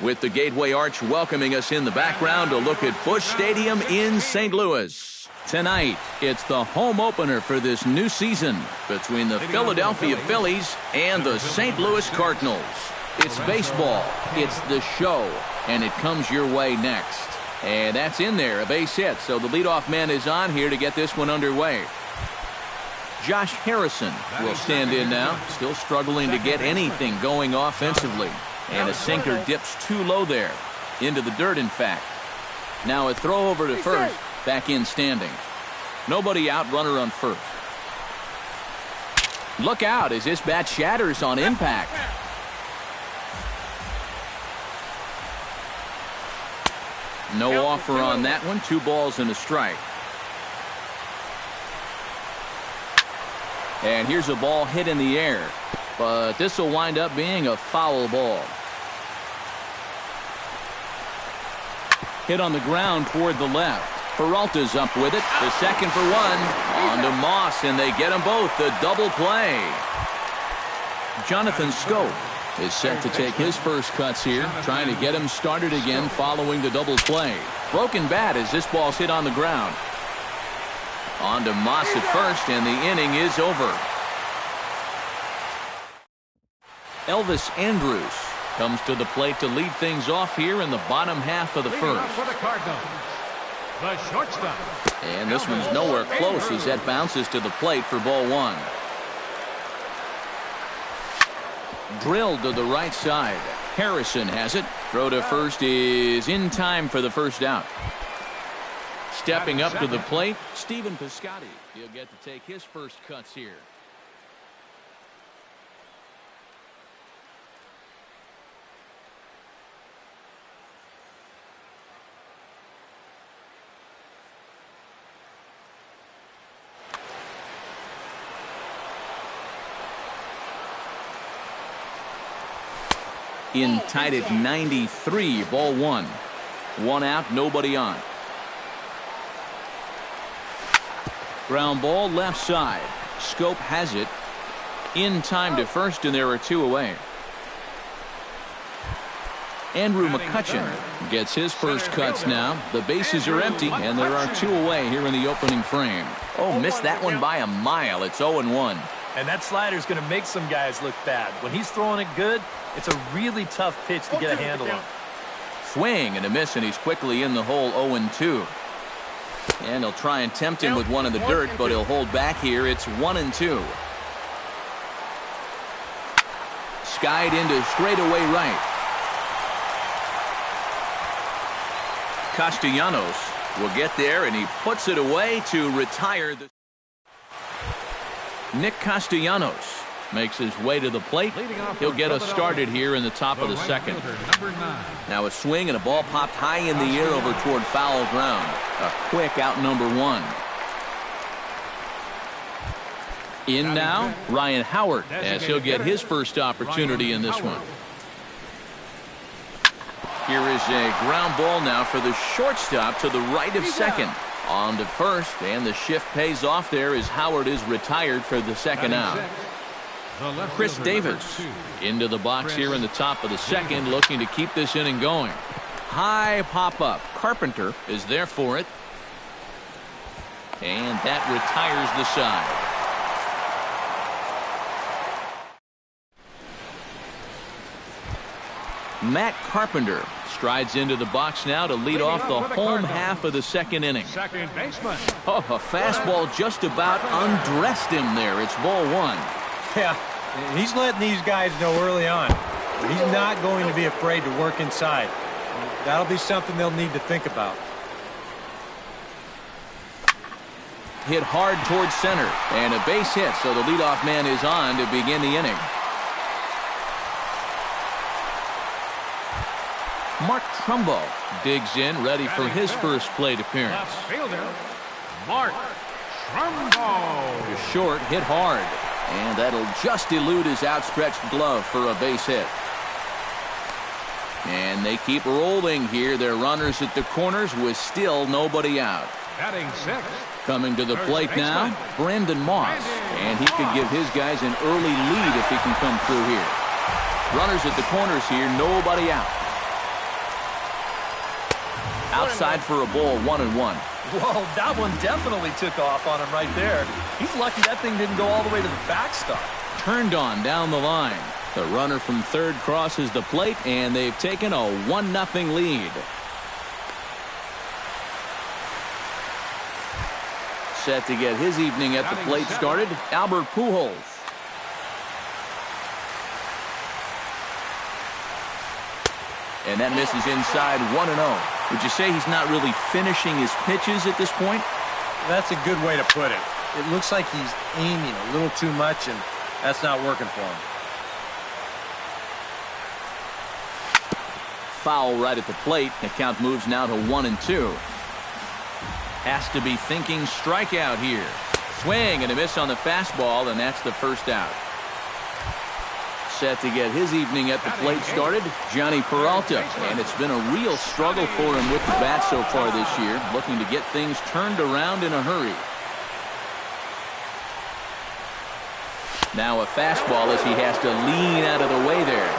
with the Gateway Arch welcoming us in the background to look at Busch Stadium in St. Louis. Tonight, it's the home opener for this new season between the Philadelphia Phillies and the St. Louis Cardinals. It's baseball, it's the show, and it comes your way next. And that's in there, a base hit, so the leadoff man is on here to get this one underway. Josh Harrison will stand in now, still struggling to get anything going offensively. And a sinker dips too low there, into the dirt in fact. Now a throw over to first, back in standing. Nobody out, runner on first. Look out as this bat shatters on impact. No offer on that one, 2 balls and a strike. And here's a ball hit in the air, but this will wind up being a foul ball. Hit on the ground toward the left. Peralta's up with it. The second for 1. On to Moss, and they get them both. The double play. Jonathan Scope is set to take his first cuts here, trying to get him started again following the double play. Broken bat as this ball's hit on the ground. On to Moss at first, and the inning is over. Elvis Andrus comes to the plate to lead things off here in the bottom half of the first. For the Cardinals, the shortstop. And this one's nowhere close as that bounces to the plate for ball 1. Drilled to the right side. Harrison has it. Throw to first is in time for the first out. Stepping up to the plate, Stephen Piscotty. He'll get to take his first cuts here. In tied at 93, ball 1. 1 out, nobody on. Ground ball left side. Scope has it. In time to first, and there are 2 away. Andrew McCutcheon gets his first cuts now. The bases are empty, and there are 2 away here in the opening frame. Oh, missed that one by a mile. It's 0-1. And that slider's going to make some guys look bad. When he's throwing it good, it's a really tough pitch to get a handle on. Swing and a miss, and he's quickly in the hole 0-2. And he'll try and tempt him with one in the dirt, but he'll hold back here. It's 1-2. Skied into straightaway right. Castellanos will get there, and he puts it away to retire. Nick Castellanos makes his way to the plate. He'll get us started here in the top of the second. Now a swing and a ball popped high in the air over toward foul ground. A quick out number 1. In now, Ryan Howard, as he'll get his first opportunity in this one. Here is a ground ball now for the shortstop to the right of second. On to first, and the shift pays off there as Howard is retired for the second out. Chris Davis into the box here in the top of the second, looking to keep this inning going. High pop-up. Carpenter is there for it. And that retires the side. Matt Carpenter strides into the box now to lead off the home half of the second inning. Second baseman. Oh, a fastball just about undressed him there. It's ball 1. Yeah, he's letting these guys know early on. He's not going to be afraid to work inside. That'll be something they'll need to think about. Hit hard towards center, and a base hit, so the leadoff man is on to begin the inning. Mark Trumbo digs in, ready for his first plate appearance. Left fielder, Mark Trumbo. To short, hit hard. And that'll just elude his outstretched glove for a base hit. And they keep rolling here. They're runners at the corners with still nobody out. Batting 6. Coming to the plate now, Brandon Moss. And he could give his guys an early lead if he can come through here. Runners at the corners here, nobody out. Outside for a ball, 1-1. Whoa, that one definitely took off on him right there. He's lucky that thing didn't go all the way to the backstop. Turned on down the line. The runner from third crosses the plate, and they've taken a 1-0 lead. Set to get his evening at the plate started, Albert Pujols. And that misses inside, 1-0. Would you say he's not really finishing his pitches at this point? That's a good way to put it. It looks like he's aiming a little too much, and that's not working for him. Foul right at the plate. The count moves now to 1-2. Has to be thinking strikeout here. Swing and a miss on the fastball, and that's the first out. Set to get his evening at the plate started, Johnny Peralta. And it's been a real struggle for him with the bat so far this year, looking to get things turned around in a hurry. Now a fastball as he has to lean out of the way there.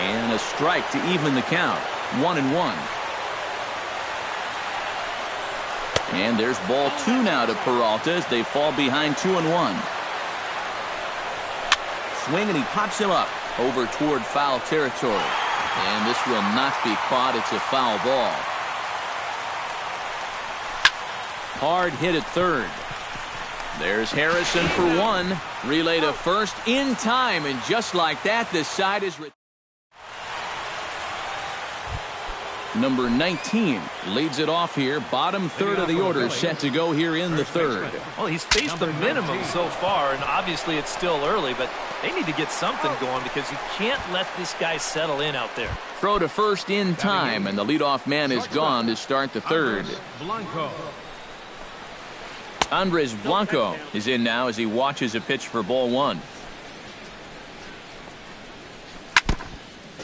And a strike to even the count, 1-1. And there's ball 2 now to Peralta as they fall behind 2-1. Swing and he pops him up over toward foul territory. And this will not be caught. It's a foul ball. Hard hit at third. There's Harrison for 1. Relay to first in time, and just like that, the side is... Number 19 leads it off here. Bottom third of the order set to go here in the third. Well, he's faced the minimum so far, and obviously it's still early, but they need to get something going because you can't let this guy settle in out there. Throw to first in time, and the leadoff man is gone to start the third. Andres Blanco is in now as he watches a pitch for ball 1.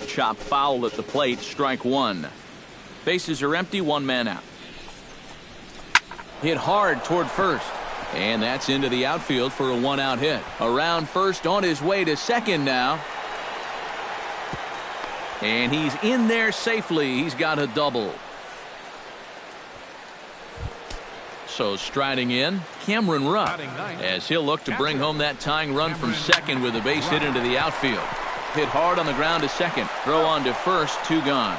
Chop foul at the plate, strike 1. Bases are empty, 1 man out. Hit hard toward first. And that's into the outfield for a 1-out hit. Around first, on his way to second now. And he's in there safely. He's got a double. So striding in, Cameron Rupp, as he'll look to bring home that tying run from second with a base hit into the outfield. Hit hard on the ground to second. Throw on to first, 2 gone.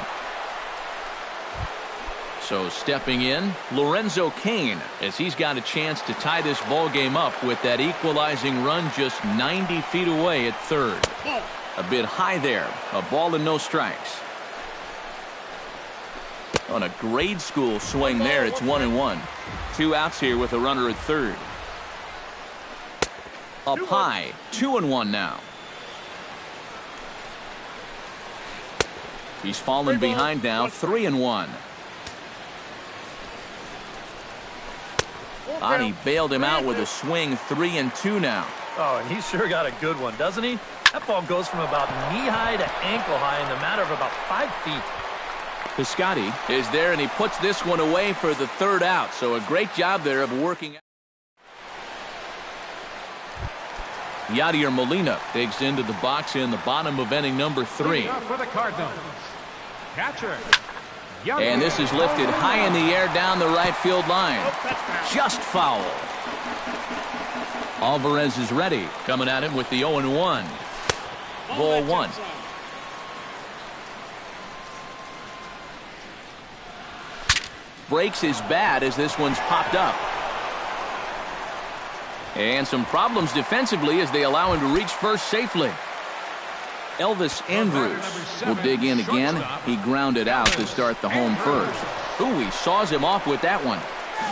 So stepping in, Lorenzo Cain, as he's got a chance to tie this ball game up with that equalizing run just 90 feet away at third. A bit high there. A ball and no strikes. On a grade school swing there, it's 1-1. 2 outs here with a runner at third. Up high, 2-1 now. He's fallen behind now, 3-1. He bailed him out with a swing, 3-2 now. Oh, and he's sure got a good one, doesn't he? That ball goes from about knee-high to ankle-high in the matter of about 5 feet. Piscotty is there, and he puts this one away for the third out. So a great job there of working. Yadier Molina digs into the box in the bottom of inning number 3. For the Cardinals, catcher. And this is lifted high in the air down the right field line. Just foul. Alvarez is ready. Coming at him with the 0-1. Ball 1. Breaks his bat as this one's popped up. And some problems defensively as they allow him to reach first safely. Elvis Andrus will dig in again. He grounded out to start the home first. Ooh, he saws him off with that one.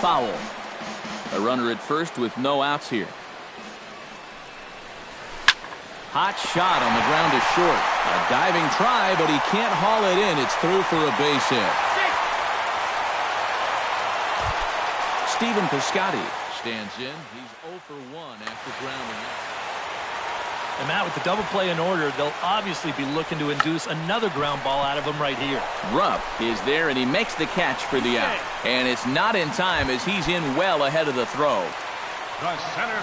Foul. A runner at first with no outs here. Hot shot on the ground to short. A diving try, but he can't haul it in. It's through for a base hit. Stephen Piscotty stands in. He's 0 for 1 after grounding out. And Matt, with the double play in order, they'll obviously be looking to induce another ground ball out of him right here. Rupp is there, and he makes the catch for the out. And it's not in time as he's in well ahead of the throw.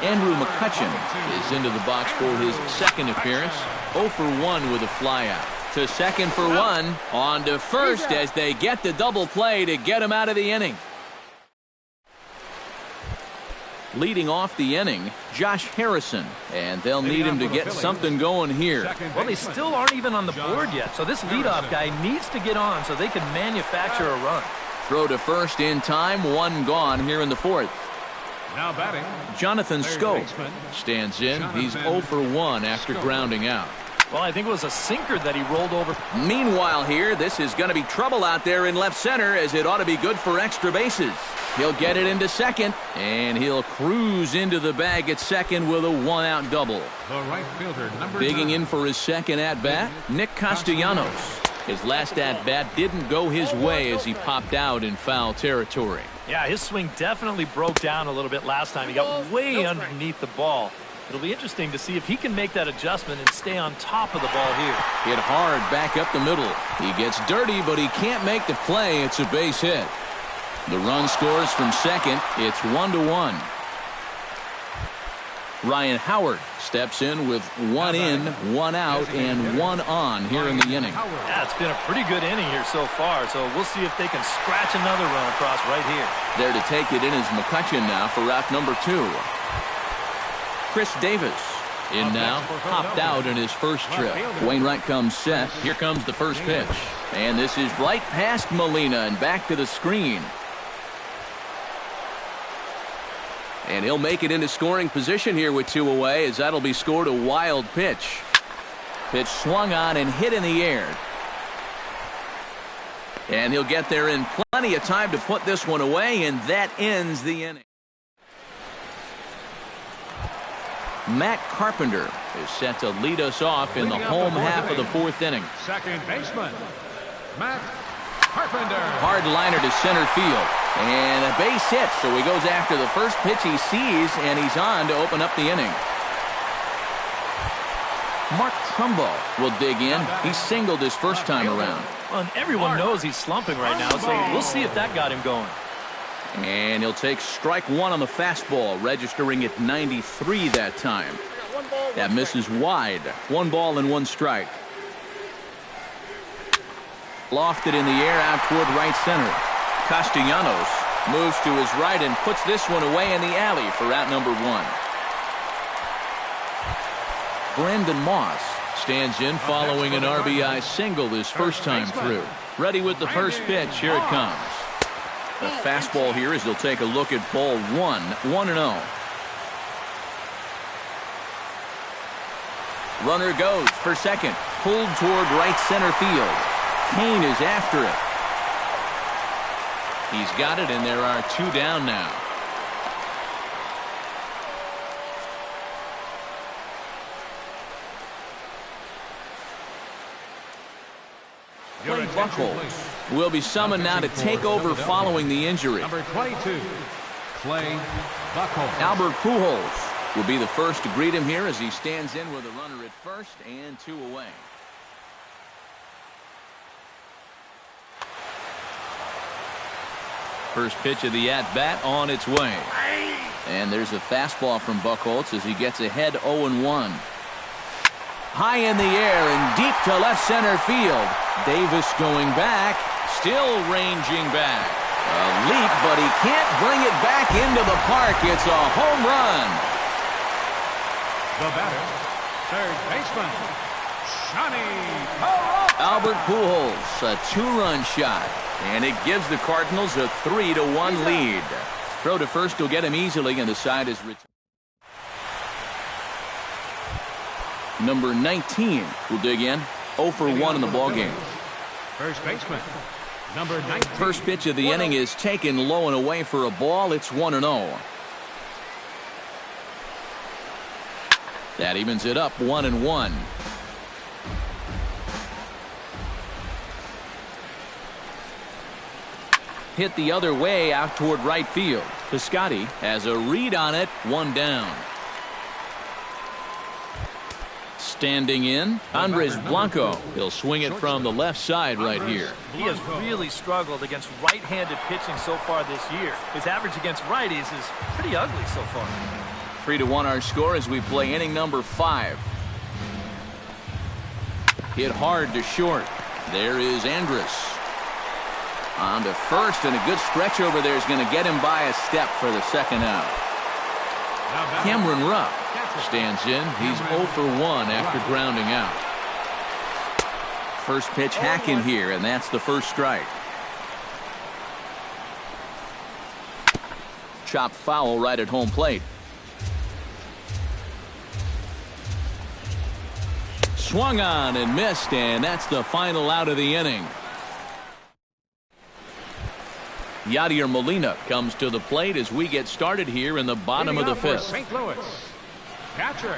Andrew McCutchen is into the box for his second appearance. 0 for 1 with a flyout. to second for one. On to first as they get the double play to get him out of the inning. Leading off the inning, Josh Harrison, and they'll need him to get something going here. Well, they still aren't even on the board yet, so this leadoff guy needs to get on so they can manufacture a run. Throw to first in time, one gone here in the fourth. Now batting, Jonathan Scope stands in. He's 0 for 1 after grounding out. Well, I think it was a sinker that he rolled over. Meanwhile here, this is going to be trouble out there in left center as it ought to be good for extra bases. He'll get it into second, and he'll cruise into the bag at second with a one-out double. the right fielder, number Digging 9. in for his second at-bat, Nick Castellanos. His last at-bat didn't go his way as he popped out in foul territory. Yeah, his swing definitely broke down a little bit last time. He got way underneath the ball. It'll be interesting to see if he can make that adjustment and stay on top of the ball here. Hit hard back up the middle. He gets dirty, but he can't make the play. It's a base hit. The run scores from second. It's 1-1. Ryan Howard steps in with one in, one out, and one on here in the inning. Yeah, it's been a pretty good inning here so far, so we'll see if they can scratch another run across right here. There to take it in is McCutcheon now for route number 2. Chris Davis in now, popped out in his first trip. Wainwright comes set. Here comes the first pitch. And this is right past Molina and back to the screen. And he'll make it into scoring position here with 2 away as that'll be scored a wild pitch. Pitch swung on and hit in the air. And he'll get there in plenty of time to put this one away, and that ends the inning. Matt Carpenter is set to lead us off in the home half of the 4th inning. Second baseman, Matt Carpenter. Hard liner to center field. And a base hit, so he goes after the first pitch he sees, and he's on to open up the inning. Mark Trumbo will dig in. He singled his first time around. Well, and everyone knows he's slumping right now, so we'll see if that got him going. And he'll take strike 1 on the fastball, registering at 93 that time. That misses wide. 1 ball and 1 strike. Lofted in the air out toward right center. Castellanos moves to his right and puts this one away in the alley for out number 1. Brandon Moss stands in following an RBI single his first time through. Ready with the first pitch. Here it comes. The fastball here as they'll take a look at ball 1, 1-0. Runner goes for second, pulled toward right center field. Kane is after it. He's got it, and there are 2 down now. Clay Buchholz will be summoned now to take over following the injury. Number 22, Clay Buchholz. Albert Pujols will be the first to greet him here as he stands in with a runner at first and 2 away. First pitch of the at-bat on its way. And there's a fastball from Buchholz as he gets ahead 0-1. High in the air and deep to left center field. Davis going back, still ranging back. A leap, but he can't bring it back into the park. It's a home run. The batter, third baseman, Johnny. Albert Pujols, a 2-run shot. And it gives the Cardinals a 3-1 lead. Throw to first will get him easily, and the side is returned. Number 19 will dig in. 0 for 1 in the ballgame. First baseman, number 19. First pitch of the inning is taken low and away for a ball. It's 1-0. That evens it up 1-1. Hit the other way out toward right field. Piscotty has a read on it. 1 down. Standing in, Andres Blanco. He'll swing it from the left side right here. He has really struggled against right-handed pitching so far this year. His average against righties is pretty ugly so far. 3-1 our score as we play inning number 5. Hit hard to short. There is Andrus. On to first, and a good stretch over there is going to get him by a step for the second out. Cameron Rupp stands in. He's 0 for 1 after grounding out. First pitch hacking here, and that's the first strike. Chopped foul right at home plate. Swung on and missed, and that's the final out of the inning. Yadier Molina comes to the plate as we get started here in the bottom of the fifth. St. Louis, catcher,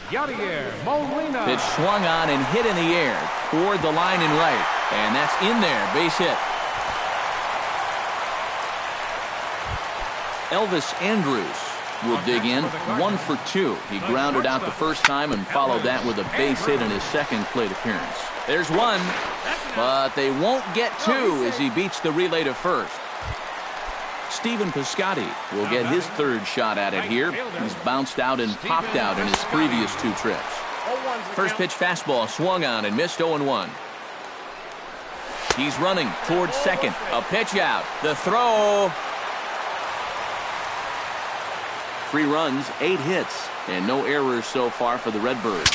Yadier Molina. Pitch swung on and hit in the air toward the line and right, and that's in there, base hit. Elvis Andrus will dig in, 1 for 2. He grounded out the first time and followed that with a base hit in his second plate appearance. There's one, but they won't get two as he beats the relay to first. Stephen Piscotty will get his third shot at it here. He's bounced out and popped out in his previous 2 trips. First pitch fastball swung on and missed 0-1. He's running towards second. A pitch out. The throw. 3 runs, 8 hits, and no errors so far for the Redbirds.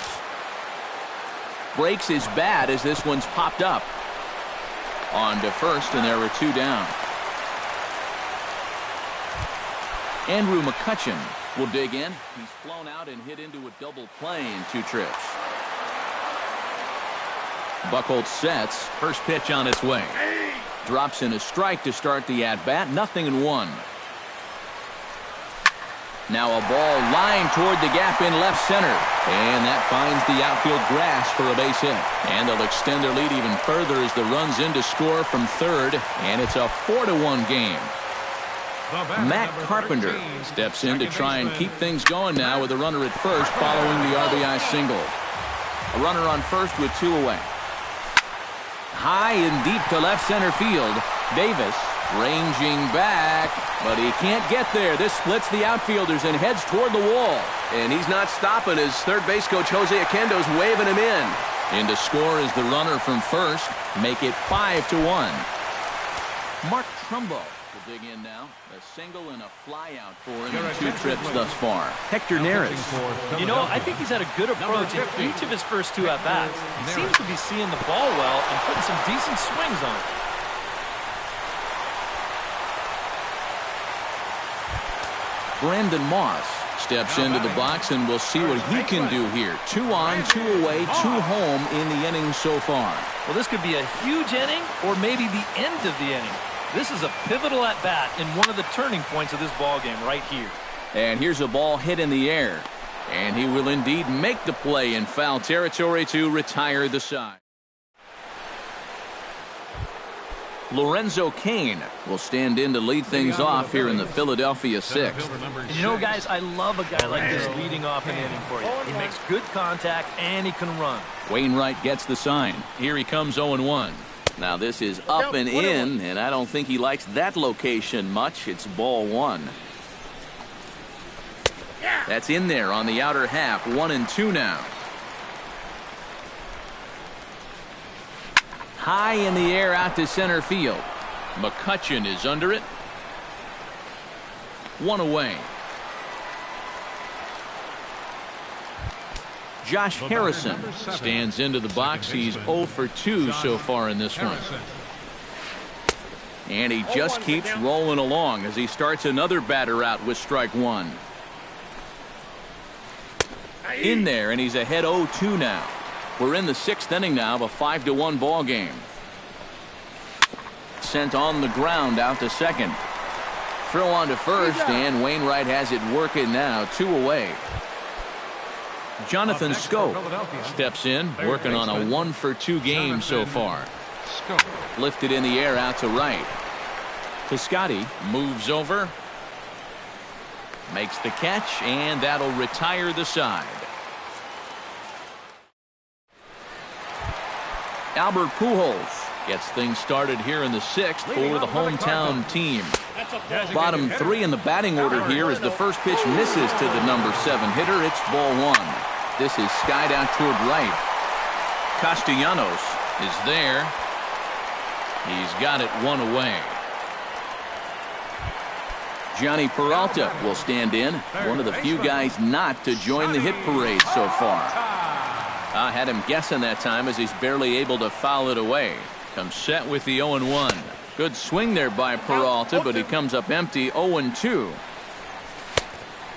Breaks is bad as this one's popped up. On to first, and there are 2 down. Andrew McCutchen will dig in. He's flown out and hit into a double play in 2 trips. Buchholz sets. First pitch on its way. Drops in a strike to start the at-bat. 0-1. Now a ball lined toward the gap in left center. And that finds the outfield grass for a base hit. And they'll extend their lead even further as the run's in to score from third. And it's a 4-1 game. Matt Carpenter steps in to try and keep things going now with a runner at first following the RBI single. A runner on first with 2 away. High and deep to left center field. Davis ranging back, but he can't get there. This splits the outfielders and heads toward the wall. And he's not stopping as third base coach Jose Oquendo's waving him in. In to score is the runner from first. Make it 5-1. Mark Trumbo will dig in now. A single and a fly out for him in 2 trips thus far. Hector Neris. You know, I think he's had a good approach in each of his first 2 at-bats. He seems to be seeing the ball well and putting some decent swings on it. Brandon Moss steps into the box, and we'll see what he can do here. 2 on, 2 away, 2 home in the inning so far. Well, this could be a huge inning or maybe the end of the inning. This is a pivotal at-bat and one of the turning points of this ball game right here. And here's a ball hit in the air. And he will indeed make the play in foul territory to retire the side. Lorenzo Cain will stand in to lead things off here in the Philadelphia 6th. You know, guys, I love a guy like this leading off an inning for you. He makes good contact and he can run. Wainwright gets the sign. Here he comes 0-1. Now this is up and in, and I don't think he likes that location much. It's ball 1. That's in there on the outer half. 1-2 now. High in the air out to center field. McCutchen is under it. 1 away. Josh Harrison stands into the box. He's 0 for 2 so far in this one. And he just keeps rolling along as he starts another batter out with strike 1. In there, and he's ahead 0-2 now. We're in the 6th inning now of a 5-1 ball game. Sent on the ground out to second. Throw on to first, and Wainwright has it working now. 2 away. Jonathan Scope steps in, working on a 1 for 2 game so far. Lifted in the air out to right. Piscotty moves over. Makes the catch, and that'll retire the side. Albert Pujols gets things started here in the 6th for the hometown team. Bottom 3 in the batting order here as the first pitch misses to the number 7 hitter. It's ball 1. This is skied out toward right. Castellanos is there. He's got it one away. Johnny Peralta will stand in, one of the few guys not to join the hit parade so far. I had him guessing that time as he's barely able to foul it away. Comes set with the 0-1. Good swing there by Peralta, but he comes up empty 0-2.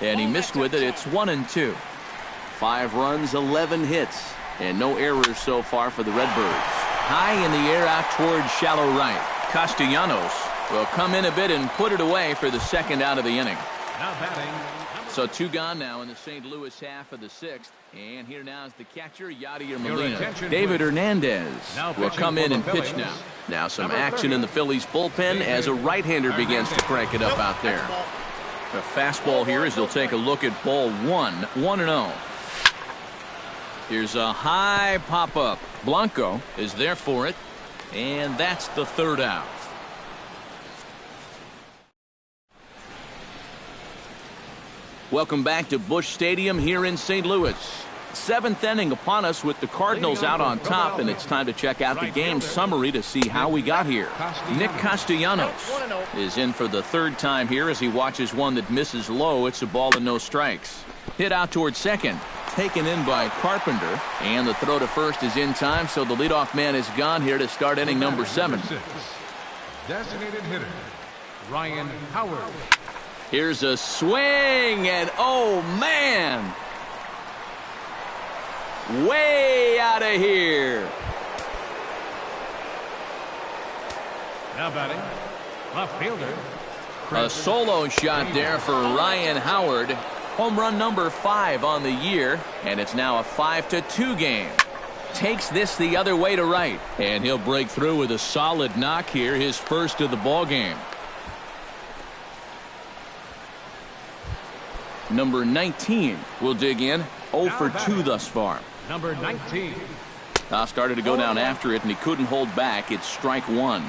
And he missed with it. It's 1-2. 5 runs, 11 hits, and no errors so far for the Redbirds. High in the air out toward shallow right. Castellanos will come in a bit and put it away for the second out of the inning. Now batting. So 2 gone now in the St. Louis half of the 6th. And here now is the catcher, Yadier Molina. David Hernandez will come in and pitch now. Now some action in the Phillies bullpen as a right-hander begins to crank it up out there. The fastball here as he'll take a look at ball 1, 1-0. Here's a high pop-up. Blanco is there for it. And that's the 3rd out. Welcome back to Busch Stadium here in St. Louis. 7th inning upon us with the Cardinals out on top, and it's time to check out the game summary to see how we got here. Nick Castellanos is in for the 3rd time here as he watches one that misses low. It's a ball and no strikes. Hit out towards second. Taken in by Carpenter, and the throw to first is in time, so the leadoff man is gone here to start inning number 7. Designated hitter, Ryan Howard. Here's a swing, and oh man! Way out of here. Now batting, left fielder. A solo shot there for Ryan Howard. Home run number 5 on the year, and it's now a 5-2 game. Takes this the other way to right, and he'll break through with a solid knock here, his first of the ball game. Number 19 will dig in. 0 for 2 thus far. Number 19. Started to go down after it, and he couldn't hold back. It's strike 1.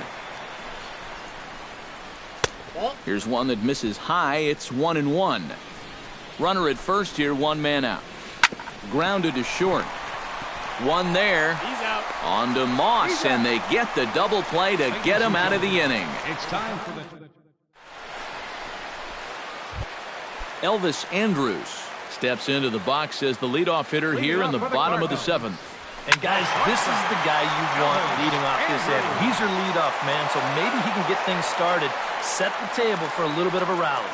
Here's one that misses high. It's 1-1. Runner at first here, 1 man out. Grounded to short. One there. He's out. On to Moss, and they get the double play to get him out of the inning. It's time for the... Elvis Andrus steps into the box as the leadoff hitter here in the bottom of the 7th. And guys, this is the guy you want leading off this inning. He's your leadoff man, so maybe he can get things started, set the table for a little bit of a rally.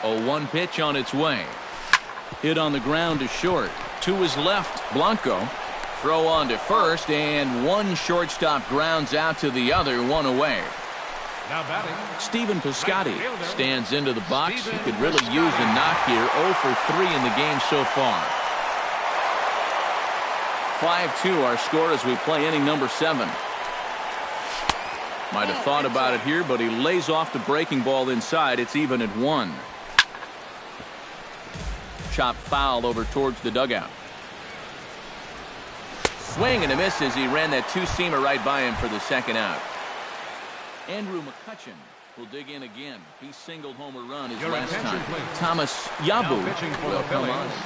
0-1 pitch on its way. Hit on the ground to short. To his left, Blanco. Throw on to first, and one shortstop grounds out to the other, 1 away. Now batting, Stephen Piscotty stands into the box. He could really use a knock here. 0 for 3 in the game so far. 5-2 our score as we play inning number 7. Might have thought about it here, but he lays off the breaking ball inside. It's even at 1. Chop foul over towards the dugout. Swing and a miss as he ran that 2-seamer right by him for the 2nd out. Andrew McCutcheon will dig in again. He singled home a run his last time. Please. Thomas Yabu now pitching for will the come on. Phillies.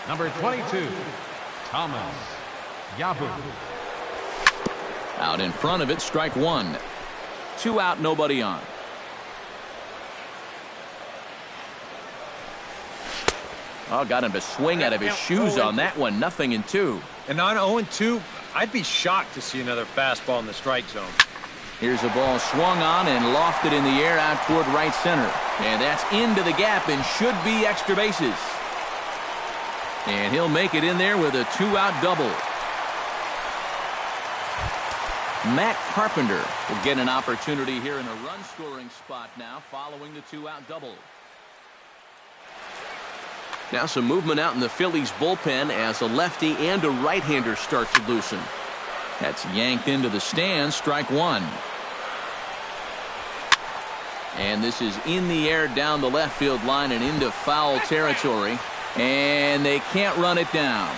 Number 22, Thomas Yabu. Out in front of it, strike 1. 2 out, nobody on. Oh, got him to swing out of his shoes on that one. 0-2. And on 0-2, I'd be shocked to see another fastball in the strike zone. Here's a ball swung on and lofted in the air out toward right center. And that's into the gap and should be extra bases. And he'll make it in there with a 2-out double. Matt Carpenter will get an opportunity here in a run-scoring spot now following the 2-out double. Now some movement out in the Phillies bullpen as a lefty and a right-hander start to loosen. That's yanked into the stands, strike 1. And this is in the air down the left field line and into foul territory. And they can't run it down.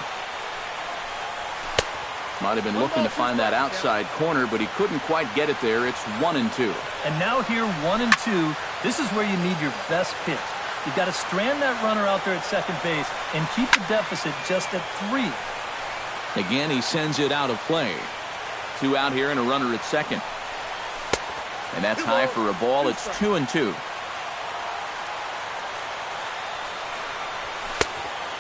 Might have been looking to find that outside corner, but he couldn't quite get it there. It's 1-2. And now here, 1-2, this is where you need your best pitch. You've got to strand that runner out there at second base and keep the deficit just at 3. Again, he sends it out of play. 2 out here and a runner at second. And that's high for a ball. It's 2-2.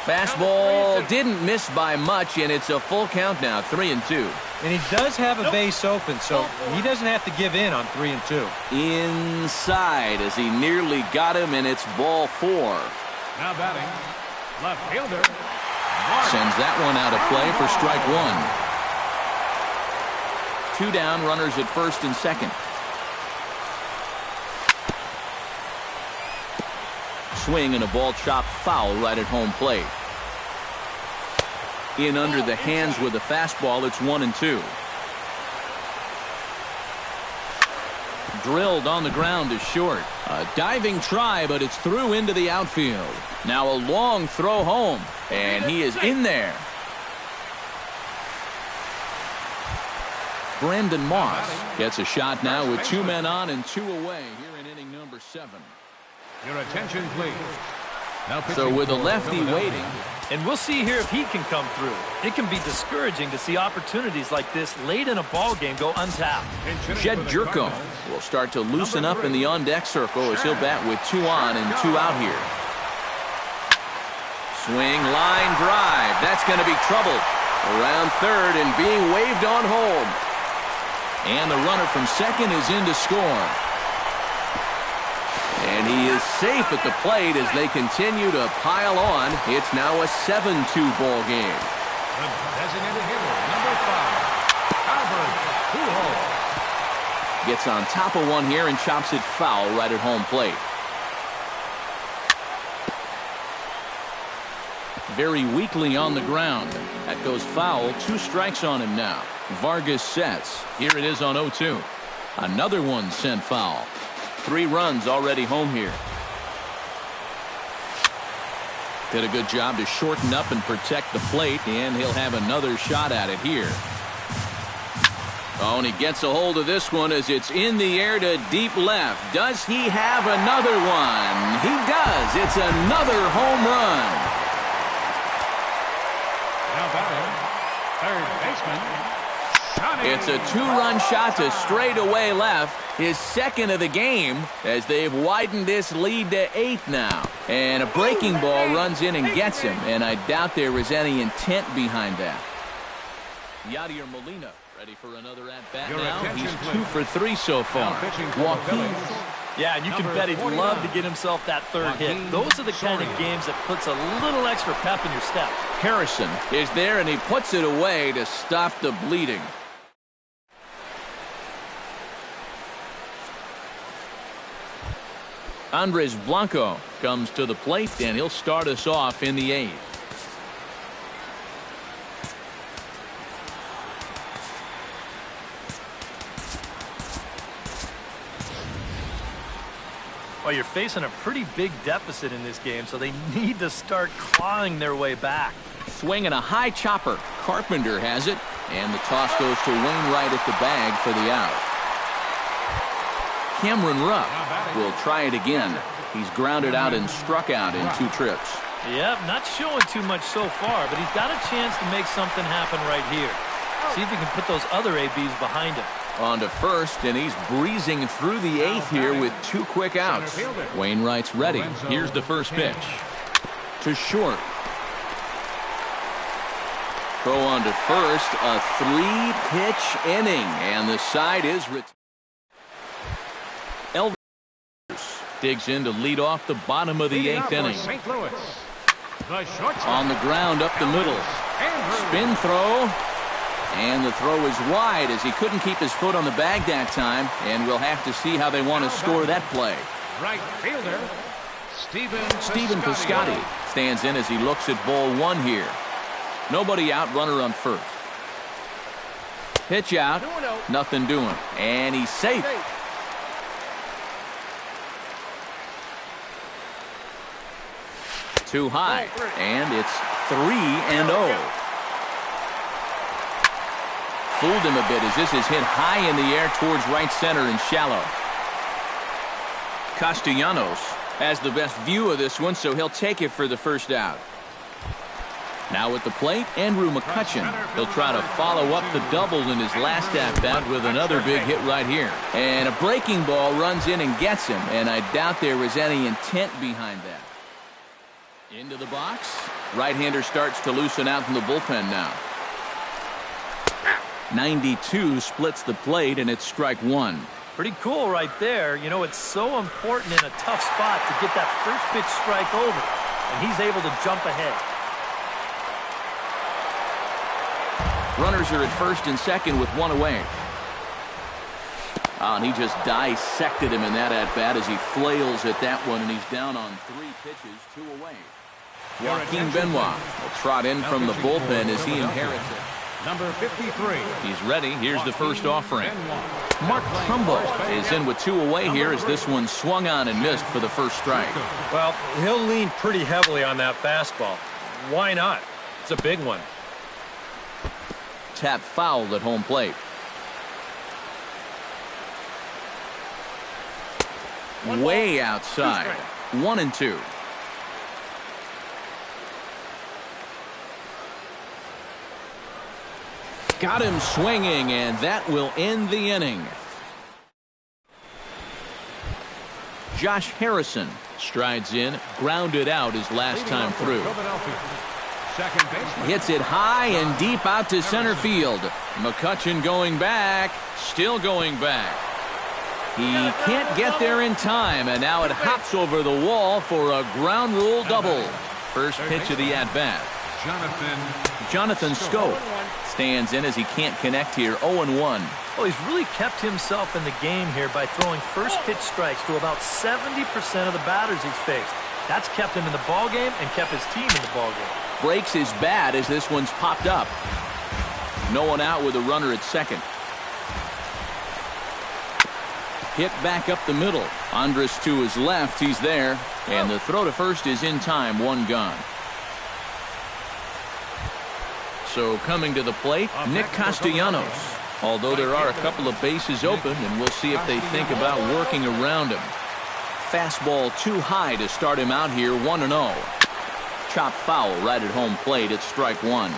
Fastball didn't miss by much, and it's a full count now, 3-2. And he does have a base open, so he doesn't have to give in on 3-2. Inside as he nearly got him, and it's ball 4. Now batting, left fielder. Sends that one out of play for strike 1. 2 down, runners at first and second. Swing and a ball chopped foul right at home plate. In under the hands with a fastball, it's 1-2. Drilled on the ground is short. A diving try, but it's through into the outfield. Now a long throw home, and he is in there. Brandon Moss gets a shot now with 2 men on and 2 away here in inning number 7. Your attention, please. So with a lefty waiting. And we'll see here if he can come through. It can be discouraging to see opportunities like this late in a ball game go untapped. Jed Jerko will start to loosen up in the on-deck circle as he'll bat with 2 on and 2 out here. Swing, line drive. That's going to be trouble. Around third and being waved on home. And the runner from second is in to score. And he is safe at the plate as they continue to pile on. It's now a 7-2 ball game. The designated hitter, number 5, Albert Pujols. Gets on top of one here and chops it foul right at home plate. Very weakly on the ground. That goes foul. 2 strikes on him now. Vargas sets. Here it is on 0-2. Another one sent foul. 3 runs already home here. Did a good job to shorten up and protect the plate, and he'll have another shot at it here. Oh, and he gets a hold of this one as it's in the air to deep left. Does he have another one? He does. It's another home run. Now batting, third baseman. It's a 2-run shot to straightaway left. His second of the game as they've widened this lead to 8 now. And a breaking ball runs in and gets him. And I doubt there was any intent behind that. Yadier Molina ready for another at-bat now. He's 2 for 3 so far. Joaquin. Yeah, and you can bet he'd love to get himself that 3rd hit. Those are the kind of games that puts a little extra pep in your step. Harrison is there, and he puts it away to stop the bleeding. Andres Blanco comes to the plate, and he'll start us off in the 8th. Well, you're facing a pretty big deficit in this game, so they need to start clawing their way back. Swinging a high chopper. Carpenter has it, and the toss goes to Wainwright at the bag for the out. Cameron Rupp will try it again. He's grounded out and struck out in 2 trips. Yep, not showing too much so far, but he's got a chance to make something happen right here. See if he can put those other ABs behind him. On to first, and he's breezing through the 8th here with 2 quick outs. Wainwright's ready. Here's the first pitch. To short. Throw on to first, a 3-pitch inning, and the side is retired. Elvis digs in to lead off the bottom of the 8th inning. St. Louis. The shortstop. On the ground up the middle. Spin throw. And the throw is wide as he couldn't keep his foot on the bag that time. And we'll have to see how they want to score that play. Right fielder, Stephen Piscotty stands in as he looks at ball 1 here. Nobody out, runner on first. Pitch out, nothing doing. And he's safe. Too high, and it's 3-0. Fooled him a bit as this is hit high in the air towards right center and shallow. Castellanos has the best view of this one, so he'll take it for the first out. Now at the plate, Andrew McCutcheon. He'll try to follow up the double in his last at-bat with another big hit right here. And a breaking ball runs in and gets him, and I doubt there was any intent behind that. Into the box. Right-hander starts to loosen out in the bullpen now. 92 splits the plate, and it's strike one. Pretty cool right there. You know, it's so important in a tough spot to get that first pitch strike over, and he's able to jump ahead. Runners are at first and second with one away. And he just dissected him in that at-bat as he flails at that one, and he's down on 3 pitches, 2 away. Joaquin Benoit will trot in from the bullpen as he inherits it. Number 53. He's ready. Here's the first offering. Mark Trumbo is in with 2 away here as this one swung on and missed for the first strike. Well, he'll lean pretty heavily on that fastball. Why not? It's a big one. Tap foul at home plate. Way outside. 1-2. Got him swinging, and that will end the inning. Josh Harrison strides in, grounded out his last time through. Second baseman. Hits it high and deep out to center field. McCutcheon going back, still going back. He can't get there in time, and now it hops over the wall for a ground rule double. First pitch of the at-bat. Jonathan Scope stands in as he can't connect here. 0-1. Well, he's really kept himself in the game here by throwing first pitch strikes to about 70% of the batters he's faced. That's kept him in the ballgame and kept his team in the ballgame. Breaks his bat as this one's popped up. No one out with a runner at second. Hit back up the middle. Andres to his left. He's there. And the throw to first is in time. 1 gone. So coming to the plate, Nick Castellanos. Although there are a couple of bases open, and we'll see if they think about working around him. Fastball too high to start him out here. 1-0. Chop foul right at home plate. It's strike one.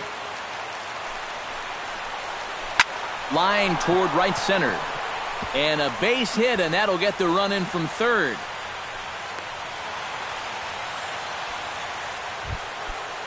Line toward right center. And a base hit, and that'll get the run in from third.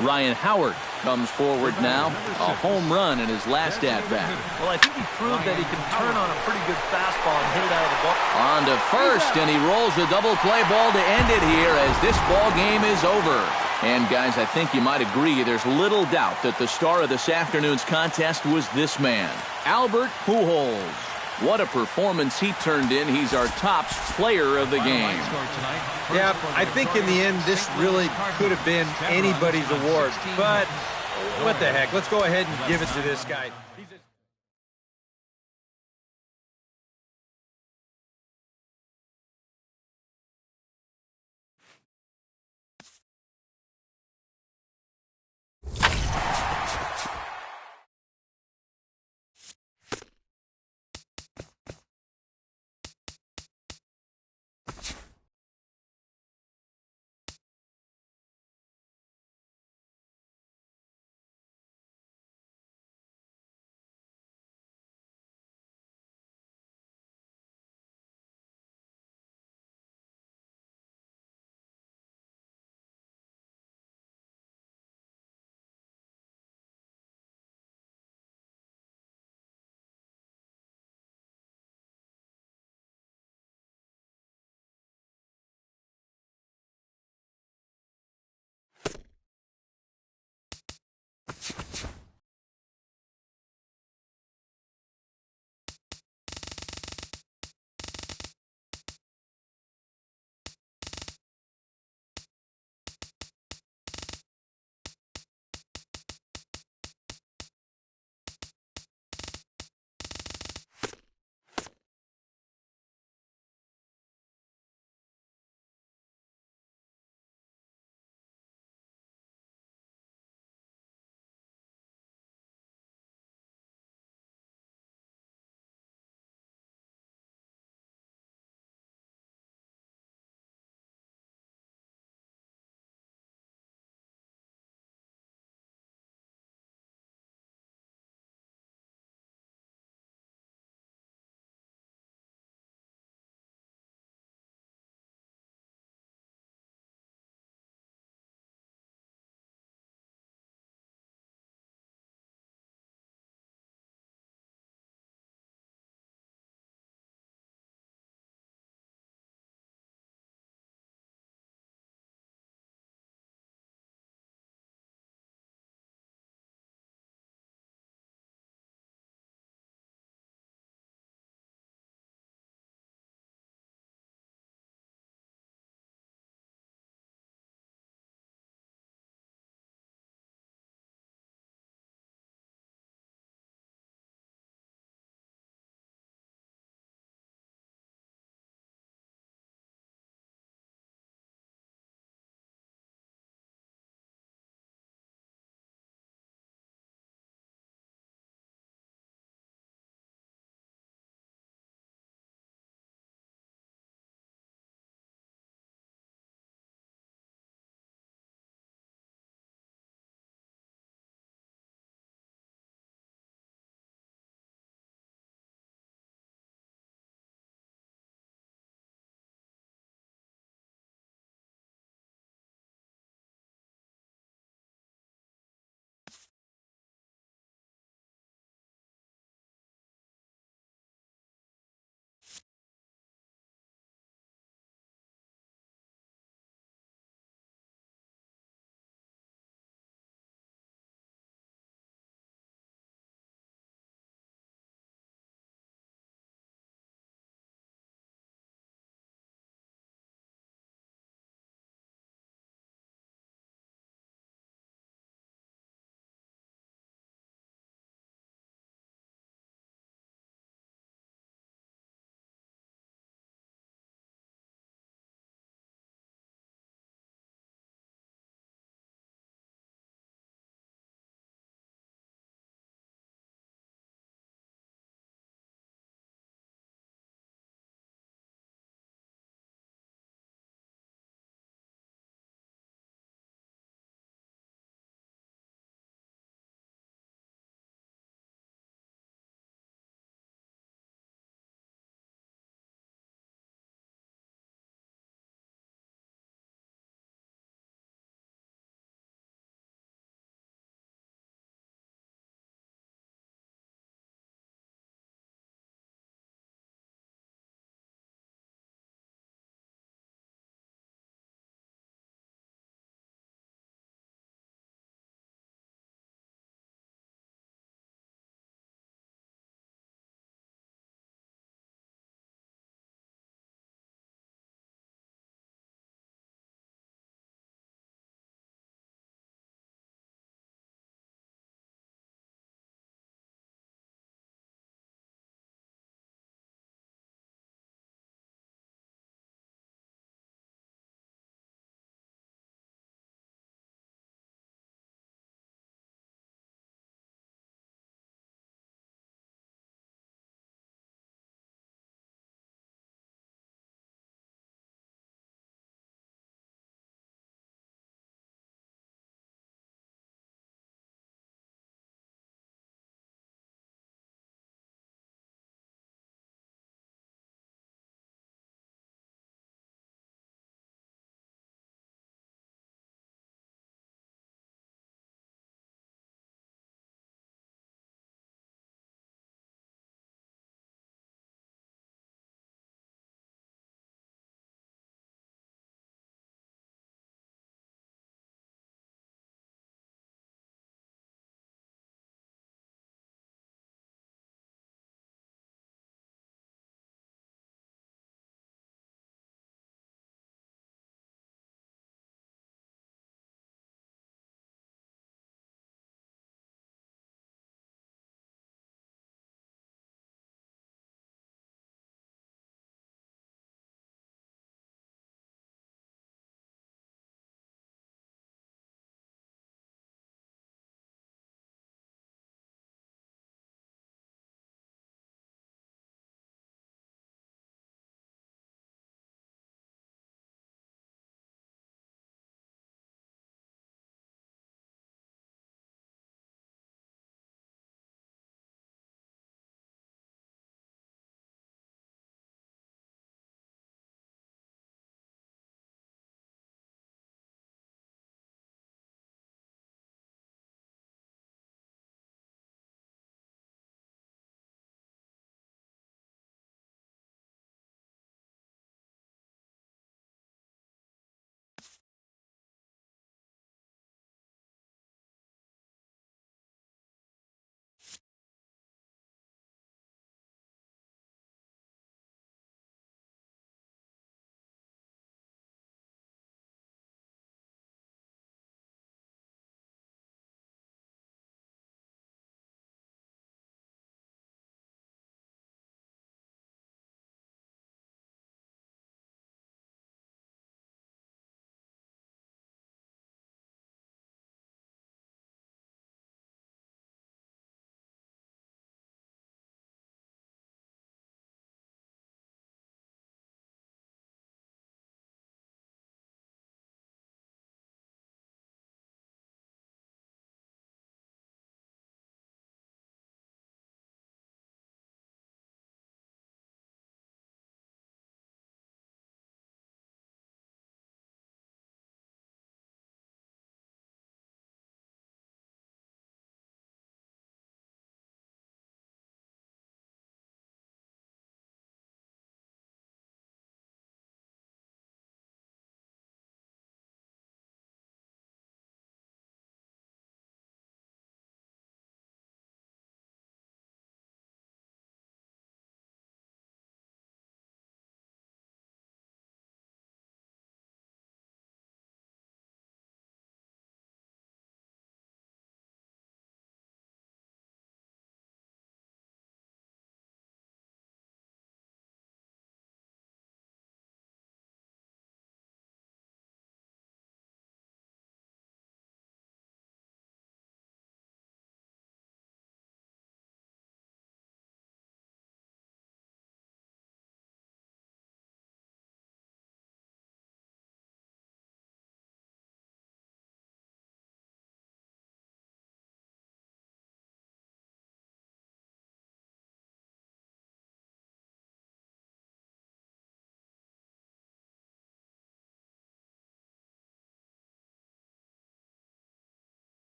Ryan Howard comes forward now. A home run in his last at-bat. Well, I think he proved that he can turn on a pretty good fastball and hit it out of the ball. On to first, and he rolls the double play ball to end it here as this ball game is over. And, guys, I think you might agree there's little doubt that the star of this afternoon's contest was this man, Albert Pujols. What a performance he turned in. He's our top player of the game. Yeah, I think in the end this really could have been anybody's award. But what the heck? Let's go ahead and give it to this guy.